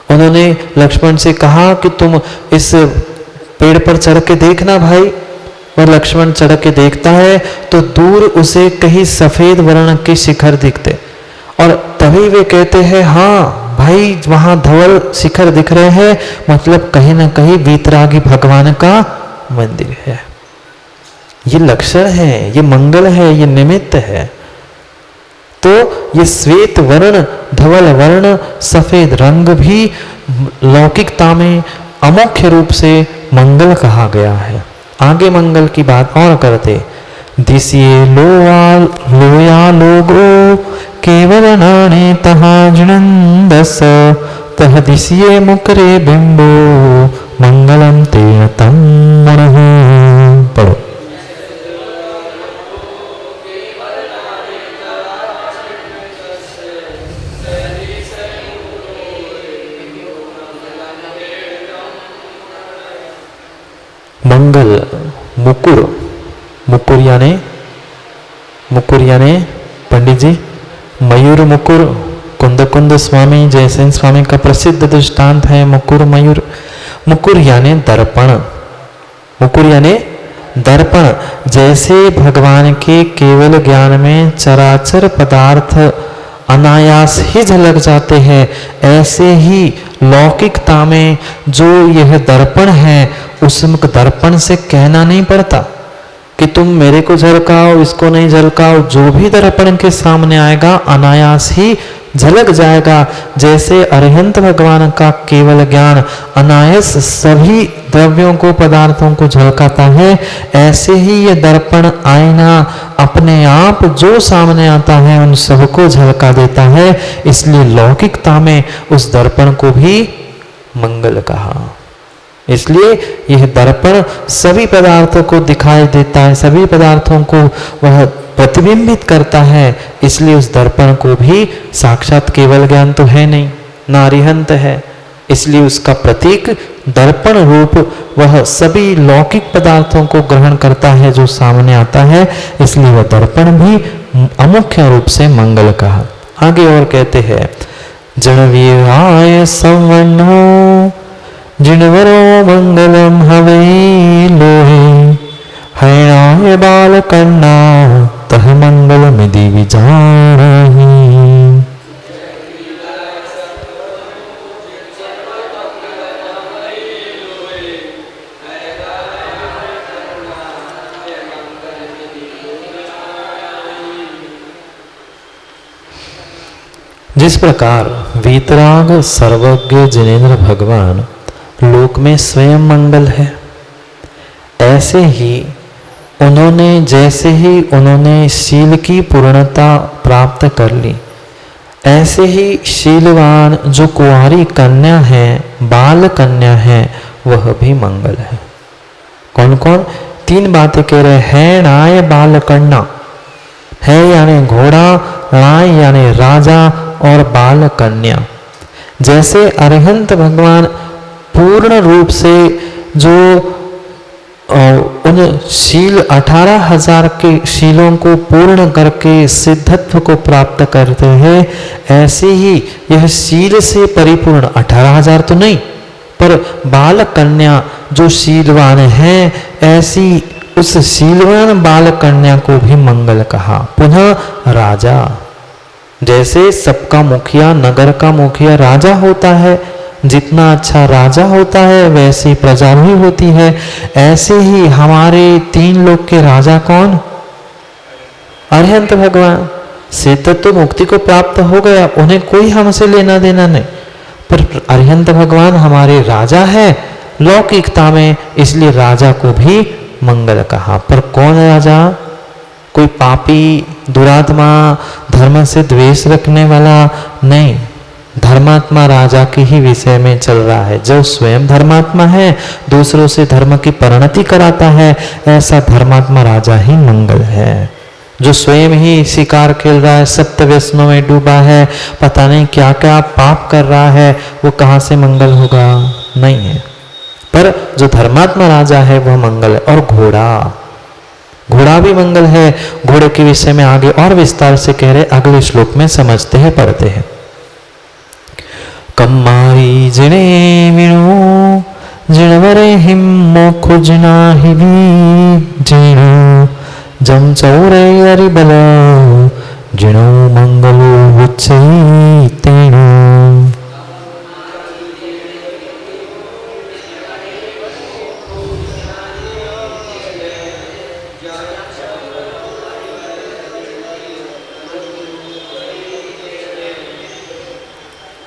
उन्होंने लक्ष्मण से कहा कि तुम इस पेड़ पर चढ़ के देखना भाई। वह लक्ष्मण चढ़ के देखता है तो दूर उसे कहीं सफेद वर्ण के शिखर दिखते, और तभी वे कहते हैं हाँ भाई वहां धवल शिखर दिख रहे हैं, मतलब कहीं ना कहीं वीतरागी भगवान का मंदिर है। ये लक्षण है, ये मंगल है, ये निमित्त है। तो ये श्वेत वर्ण, धवल वर्ण, सफेद रंग भी लौकिकता में अमुख्य रूप से मंगल कहा गया है। आगे मंगल की बात और करते, दिसिए लोया लोगो केवल नाणे तहा जनंदस तह दिसिए मुकरे बिंबो मंगलम तेन तम मनः। पढ़ो। मंगल मुकुर, मुकुर यानी पंडित जी मयूर मुकुर, कुंद कुंद स्वामी जयसेन स्वामी का प्रसिद्ध दृष्टांत है मुकुर मयूर। मुकुर यानी दर्पण, मुकुर यानी दर्पण। जैसे भगवान के केवल ज्ञान में चराचर पदार्थ अनायास ही झलक जाते हैं, ऐसे ही लौकिकता में जो यह दर्पण है उस दर्पण से कहना नहीं पड़ता कि तुम मेरे को झलकाओ, इसको नहीं झलकाओ। जो भी दर्पण के सामने आएगा अनायास ही झलक जाएगा। जैसे अरिहंत भगवान का केवल ज्ञान अनायास सभी द्रव्यों को, पदार्थों को झलकाता है, ऐसे ही ये दर्पण आईना अपने आप जो सामने आता है उन सबको झलका देता है। इसलिए लौकिकता में उस दर्पण को भी मंगल कहा। इसलिए यह दर्पण सभी पदार्थों को दिखाई देता है, सभी पदार्थों को वह प्रतिबिंबित करता है। इसलिए उस दर्पण को भी साक्षात केवल ज्ञान तो है नहीं, नारिहंत है, इसलिए उसका प्रतीक दर्पण रूप वह सभी लौकिक पदार्थों को ग्रहण करता है जो सामने आता है। इसलिए वह दर्पण भी अमुख्य रूप से मंगल कहा। आगे और कहते हैं, जनवीराय संवन्नो जिनवरो मंगलम हवे लोहे हैणाय बालकन्ना तह मंगलमिति विजानाहि। जिस प्रकार वीतराग सर्वज्ञ जिनेन्द्र भगवान लोक में स्वयं मंगल है, ऐसे ही उन्होंने शील की पूर्णता प्राप्त कर ली, ऐसे ही शीलवान जो कुंवारी कन्या है, बाल कन्या है, वह भी मंगल है। कौन कौन? तीन बातें कह रहे हैं। नाय बाल कन्या है यानी घोड़ा, नाय यानी राजा और बाल कन्या। जैसे अरिहंत भगवान पूर्ण रूप से जो उन शील 18,000 के शीलों को पूर्ण करके सिद्धत्व को प्राप्त करते हैं, ऐसे ही यह शील से परिपूर्ण 18,000 तो नहीं, पर बाल कन्या जो शीलवान है, ऐसी उस शीलवान बाल कन्या को भी मंगल कहा। पुनः राजा, जैसे सबका मुखिया, नगर का मुखिया राजा होता है, जितना अच्छा राजा होता है वैसी प्रजा भी होती है। ऐसे ही हमारे तीन लोक के राजा कौन? अरिहंत भगवान। से तो मुक्ति को प्राप्त हो गया, उन्हें कोई हमसे लेना देना नहीं, पर अरिहंत भगवान हमारे राजा है लौकिकता में, इसलिए राजा को भी मंगल कहा। पर कौन राजा? कोई पापी, दुरात्मा, धर्म से द्वेष रखने वाला नहीं। धर्मात्मा राजा के ही विषय में चल रहा है। जो स्वयं धर्मात्मा है, दूसरों से धर्म की परिणति कराता है, ऐसा धर्मात्मा राजा ही मंगल है। जो स्वयं ही शिकार खेल रहा है, सप्त व्यसनों में डूबा है, पता नहीं क्या क्या पाप कर रहा है, वो कहाँ से मंगल होगा? नहीं है। पर जो धर्मात्मा राजा है वह मंगल है। और घोड़ा भी मंगल है। घोड़े के विषय में आगे और विस्तार से कह रहे, अगले श्लोक में समझते हैं, पढ़ते हैं। कम्मारी जिणे विणो जिणवरे हिम्मो खुजना ही भी जिणो जम चौरे अरिबल जिणो मंगलो उच्चै तेणो।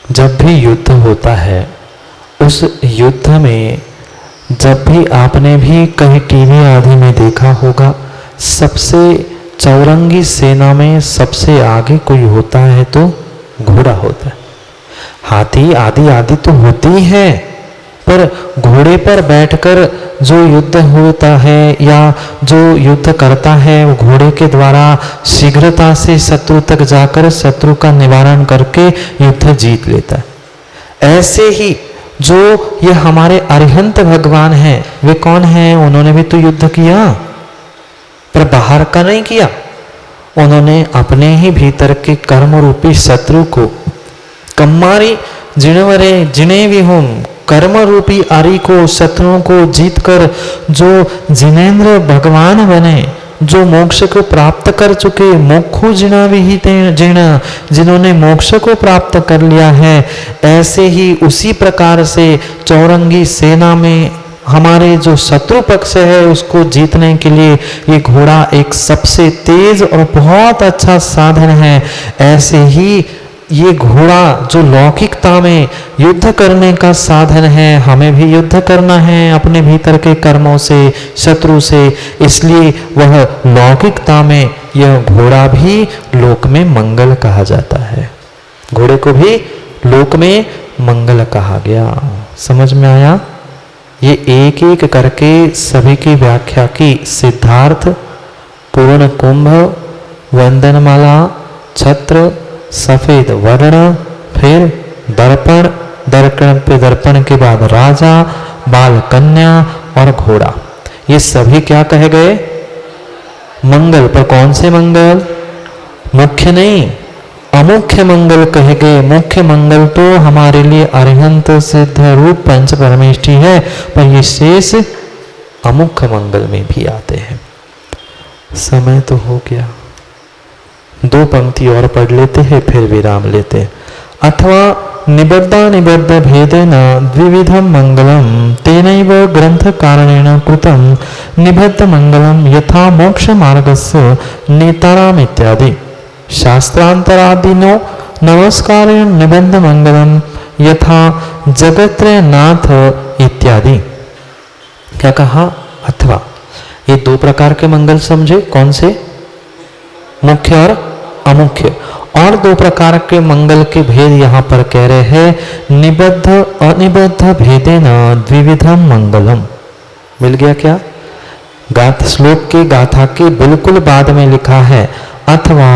जब भी युद्ध होता है, उस युद्ध में जब भी आपने भी कहीं टीवी आदि में देखा होगा, सबसे चौरंगी सेना में सबसे आगे कोई होता है तो घोड़ा होता है। हाथी आदि आदि तो होती है, पर घोड़े पर बैठकर जो युद्ध होता है या जो युद्ध करता है, वो घोड़े के द्वारा शीघ्रता से शत्रु तक जाकर शत्रु का निवारण करके युद्ध जीत लेता है। ऐसे ही जो ये हमारे अरिहंत भगवान हैं, वे कौन हैं? उन्होंने भी तो युद्ध किया, पर बाहर का नहीं किया। उन्होंने अपने ही भीतर के कर्म रूपी शत्रु को कम्मारी जिणवरे जिने भी हों, कर्म रूपी आरी को, शत्रुओं को जीतकर जो जिनेन्द्र भगवान बने, जो मोक्ष को प्राप्त कर चुके, मोक्षो जिना विहित जिना, जिन्होंने मोक्ष को प्राप्त कर लिया है, ऐसे ही उसी प्रकार से चौरंगी सेना में हमारे जो शत्रु पक्ष है उसको जीतने के लिए ये घोड़ा एक सबसे तेज और बहुत अच्छा साधन है। ऐसे ही ये घोड़ा जो लौकिकता में युद्ध करने का साधन है, हमें भी युद्ध करना है अपने भीतर के कर्मों से, शत्रु से, इसलिए वह लौकिकता में यह घोड़ा भी लोक में मंगल कहा जाता है। घोड़े को भी लोक में मंगल कहा गया। समझ में आया? ये एक एक करके सभी की व्याख्या की। सिद्धार्थ, पूर्ण कुंभ, वंदनमाला, छत्र, सफेद वर्ण, फिर दर्पण, दर्पण पे दर्पण के बाद राजा, बाल कन्या और घोड़ा, ये सभी क्या कहे गए? मंगल। पर कौन से मंगल? मुख्य नहीं, अमुख्य मंगल कहे गए। मुख्य मंगल तो हमारे लिए अरिहंत सिद्ध रूप पंच परमेष्ठी है, पर ये शेष अमुख्य मंगल में भी आते हैं। समय तो हो गया, 2 पंक्ति और पढ़ लेते हैं फिर विराम लेते हैं। अथवा निबद्ध भेदेन द्विविधम मंगलम तेनैव ग्रंथ कारणेन कृतम निबद्ध मंगलम यथा मोक्ष मार्गस्य नेताराम इत्यादि। शास्त्रांतरादिनो नमस्कारेण निबद्ध मंगलम यथा जगत्रयनाथ इत्यादि। क्या कहा? अथवा, ये 2 प्रकार के मंगल समझे। कौन से? मुख्य और अमुख्य। और 2 प्रकार के मंगल के भेद यहाँ पर कह रहे हैं। निबद्ध अनिबद्ध भेदेन द्विविधम मंगलम। मिल गया क्या? गाथ श्लोक के गाथा के बिल्कुल बाद में लिखा है अथवा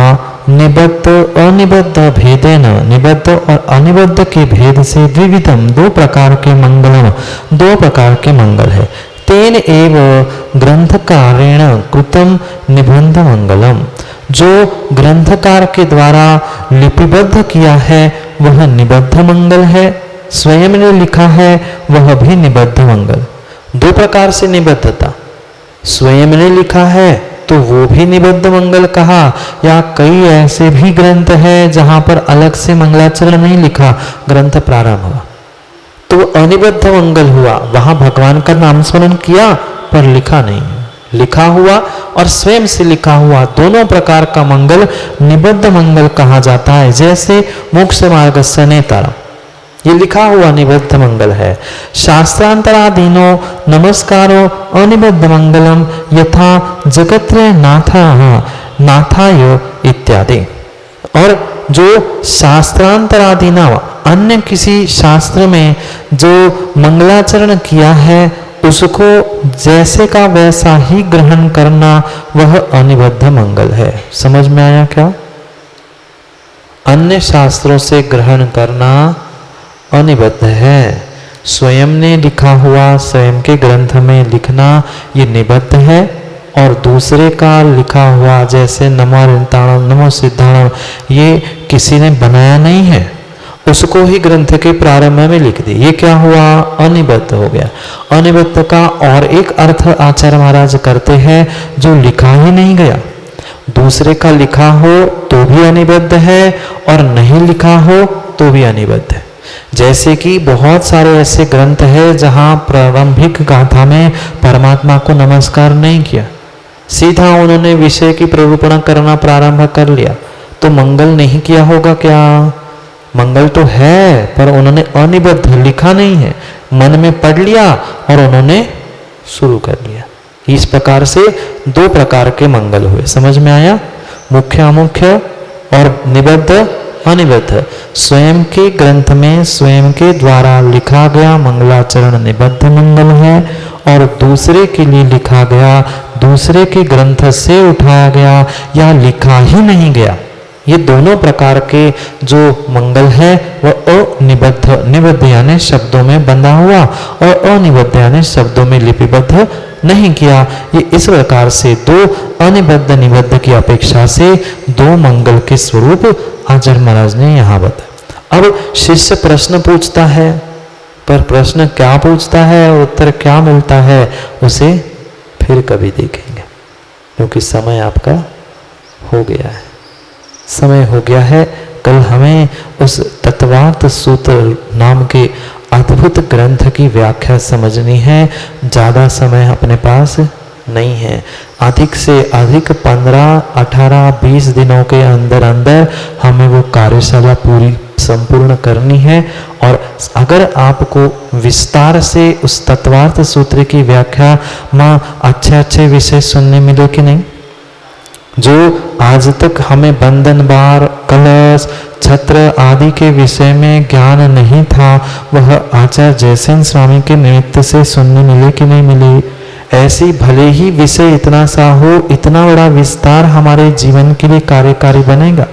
निबद्ध अनिबद्ध भेदेन, निबद्ध और अनिबद्ध के भेद से द्विविधम 2 प्रकार के मंगलम, 2 प्रकार के मंगल है। तेन एव ग्रंथकारेण कृतम निबंध मंगलम, जो ग्रंथकार के द्वारा लिपिबद्ध किया है वह निबद्ध मंगल है। स्वयं ने लिखा है वह भी निबद्ध मंगल। 2 प्रकार से निबद्धता, स्वयं ने लिखा है तो वो भी निबद्ध मंगल कहा, या कई ऐसे भी ग्रंथ है जहां पर अलग से मंगलाचरण नहीं लिखा, ग्रंथ प्रारंभ हुआ तो अनिबद्ध मंगल हुआ। वहां भगवान का नाम स्मरण किया पर लिखा नहीं, लिखा हुआ और स्वयं से लिखा हुआ, दोनों प्रकार का मंगल निबद्ध मंगल कहा जाता है। जैसे मोक्ष मार्ग से नेतारम, ये लिखा हुआ निबद्ध मंगल है। शास्त्रांतरादीनो नमस्कारो अनिबद्ध मंगलम यथा जगत्रय नाथाय इत्यादि। और जो शास्त्रांतरादीना, अन्य किसी शास्त्र में जो मंगलाचरण किया है उसको जैसे का वैसा ही ग्रहण करना, वह अनिबद्ध मंगल है। समझ में आया क्या? अन्य शास्त्रों से ग्रहण करना अनिबद्ध है। स्वयं ने लिखा हुआ, स्वयं के ग्रंथ में लिखना ये निबद्ध है, और दूसरे का लिखा हुआ जैसे नमो ऋताणम नमो सिद्धाणम, ये किसी ने बनाया नहीं है, उसको ही ग्रंथ के प्रारंभ में लिख दी, ये क्या हुआ? अनिबद्ध हो गया। अनिबद्ध का और एक अर्थ आचार्य महाराज करते हैं, जो लिखा ही नहीं गया। दूसरे का लिखा हो तो भी अनिबद्ध है और नहीं लिखा हो तो भी अनिबद्ध है। जैसे कि बहुत सारे ऐसे ग्रंथ है जहां प्रारंभिक गाथा में परमात्मा को नमस्कार नहीं किया, सीधा उन्होंने विषय की प्ररूपण करना प्रारंभ कर लिया, तो मंगल नहीं किया होगा क्या? मंगल तो है पर उन्होंने अनिबद्ध लिखा नहीं है, मन में पढ़ लिया और उन्होंने शुरू कर लिया। इस प्रकार से दो प्रकार के मंगल हुए, समझ में आया? मुख्य अमुख्य और निबद्ध अनिबद्ध। स्वयं के ग्रंथ में स्वयं के द्वारा लिखा गया मंगलाचरण निबद्ध मंगल है, और दूसरे के लिए लिखा गया, दूसरे के ग्रंथ से उठाया गया या लिखा ही नहीं गया, ये दोनों प्रकार के जो मंगल है वह अनिबद्ध, निबद्ध यानी शब्दों में बंधा हुआ, और अनिबद्ध यानी शब्दों में लिपिबद्ध नहीं किया। ये इस प्रकार से दो अनिबद्ध निबद्ध की अपेक्षा से दो मंगल के स्वरूप आचार्य महाराज ने यहाँ बताया। अब शिष्य प्रश्न पूछता है, पर प्रश्न क्या पूछता है और उत्तर क्या मिलता है उसे फिर कभी देखेंगे, क्योंकि समय आपका हो गया है, समय हो गया है। कल हमें उस तत्वार्थ सूत्र नाम के अद्भुत ग्रंथ की व्याख्या समझनी है। ज़्यादा समय अपने पास नहीं है, अधिक से अधिक 15, 18, 20 दिनों के अंदर अंदर हमें वो कार्यशाला पूरी संपूर्ण करनी है। और अगर आपको विस्तार से उस तत्वार्थ सूत्र की व्याख्या में अच्छे अच्छे विषय सुनने मिले कि नहीं, जो आज तक हमें बंधन बार, कलश, छत्र आदि के विषय में ज्ञान नहीं था, वह आचार्य जयसेन स्वामी के निमित्त से सुनने मिले कि नहीं मिले। ऐसी भले ही विषय इतना सा हो, इतना बड़ा विस्तार हमारे जीवन के लिए कार्यकारी बनेगा।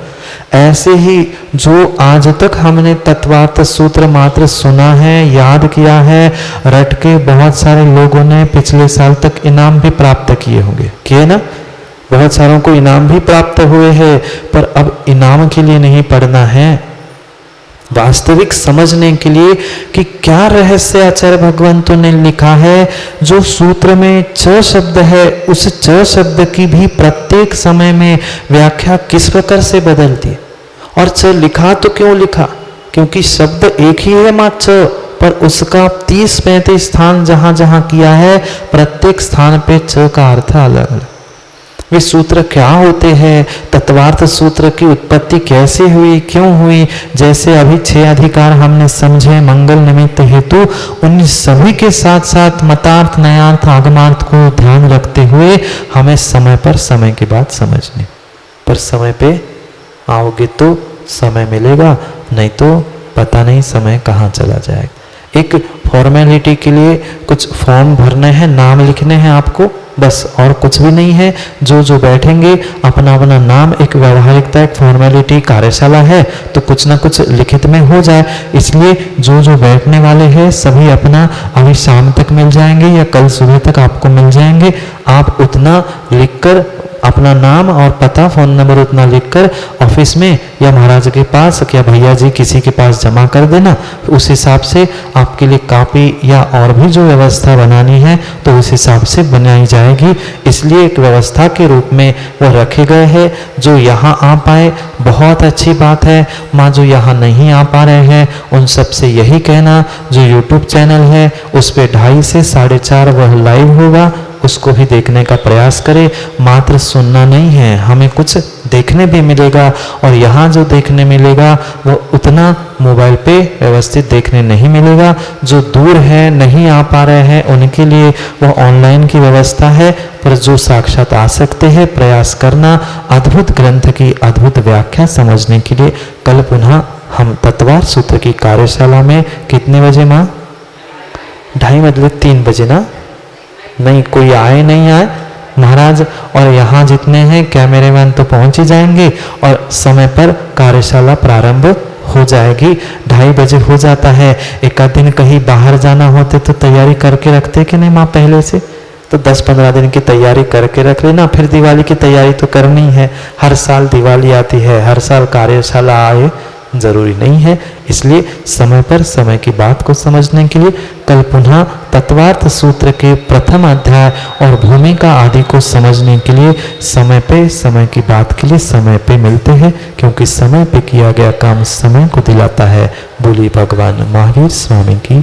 ऐसे ही जो आज तक हमने तत्वार्थ सूत्र मात्र सुना है, याद किया है, रट के बहुत सारे लोगों ने पिछले साल तक इनाम भी प्राप्त किए होंगे, किए ना? बहुत सारों को इनाम भी प्राप्त हुए हैं, पर अब इनाम के लिए नहीं पढ़ना है, वास्तविक समझने के लिए कि क्या रहस्य आचार्य भगवंतों ने लिखा है। जो सूत्र में च शब्द है, उस च शब्द की भी प्रत्येक समय में व्याख्या किस प्रकार से बदलती है, और च लिखा तो क्यों लिखा, क्योंकि शब्द एक ही है मां च, पर उसका 30-35 स्थान जहां जहां किया है, प्रत्येक स्थान पे च का अर्थ अलग अलग। वे सूत्र क्या होते हैं, तत्वार्थ सूत्र की उत्पत्ति कैसे हुई, क्यों हुई, जैसे अभी 6 अधिकार हमने समझे मंगल निमित्त हेतु, उन सभी के साथ साथ मतार्थ, नयार्थ, आगमार्थ को ध्यान रखते हुए हमें समय पर समय की बात समझनी। पर समय पे आओगे तो समय मिलेगा, नहीं तो पता नहीं समय कहाँ चला जाएगा। एक फॉर्मेलिटी के लिए कुछ फॉर्म भरने हैं, नाम लिखने हैं आपको, बस और कुछ भी नहीं है। जो जो बैठेंगे अपना अपना नाम, एक व्यवहारिकता, एक फॉर्मेलिटी कार्यशाला है तो कुछ ना कुछ लिखित में हो जाए, इसलिए जो जो बैठने वाले हैं सभी अपना अभी शाम तक मिल जाएंगे या कल सुबह तक आपको मिल जाएंगे। आप उतना लिखकर अपना नाम और पता, फोन नंबर उतना लिखकर ऑफिस में या महाराज के पास या भैया जी किसी के पास जमा कर देना। उस हिसाब से आपके लिए कॉपी या और भी जो व्यवस्था बनानी है तो उस हिसाब से बनाई जाएगी। इसलिए एक व्यवस्था के रूप में वो रखे गए हैं। जो यहाँ आ पाए बहुत अच्छी बात है, माँ जो यहाँ नहीं आ पा रहे हैं उन सब से यही कहना, जो यूट्यूब चैनल है उस पर 2:30 से 4:30 वह लाइव होगा, उसको भी देखने का प्रयास करें। मात्र सुनना नहीं है, हमें कुछ देखने भी मिलेगा, और यहाँ जो देखने मिलेगा वो उतना मोबाइल पे व्यवस्थित देखने नहीं मिलेगा। जो दूर है, नहीं आ पा रहे हैं, उनके लिए वो ऑनलाइन की व्यवस्था है, पर जो साक्षात आ सकते हैं प्रयास करना अद्भुत ग्रंथ की अद्भुत व्याख्या समझने के लिए। कल पुनः हम तत्वार्थ सूत्र की कार्यशाला में कितने बजे माँ? 2:30 मतलब 3 बजे ना? नहीं, कोई आए नहीं आए महाराज, और यहाँ जितने हैं कैमरेमैन तो पहुंच ही जाएंगे और समय पर कार्यशाला प्रारंभ हो जाएगी। 2:30 बजे हो जाता है। एक आध दिन कहीं बाहर जाना होते तो तैयारी करके रखते कि नहीं माँ पहले से, तो 10-15 दिन की तैयारी करके रख लेना। फिर दिवाली की तैयारी तो करनी है, हर साल दिवाली आती है, हर साल कार्यशाला आए जरूरी नहीं है। इसलिए समय पर समय की बात को समझने के लिए कल पुनः तत्वार्थ सूत्र के प्रथम अध्याय और भूमिका आदि को समझने के लिए समय पे समय की बात के लिए समय पे मिलते हैं, क्योंकि समय पे किया गया काम समय को दिलाता है। बोलिए भगवान महावीर स्वामी की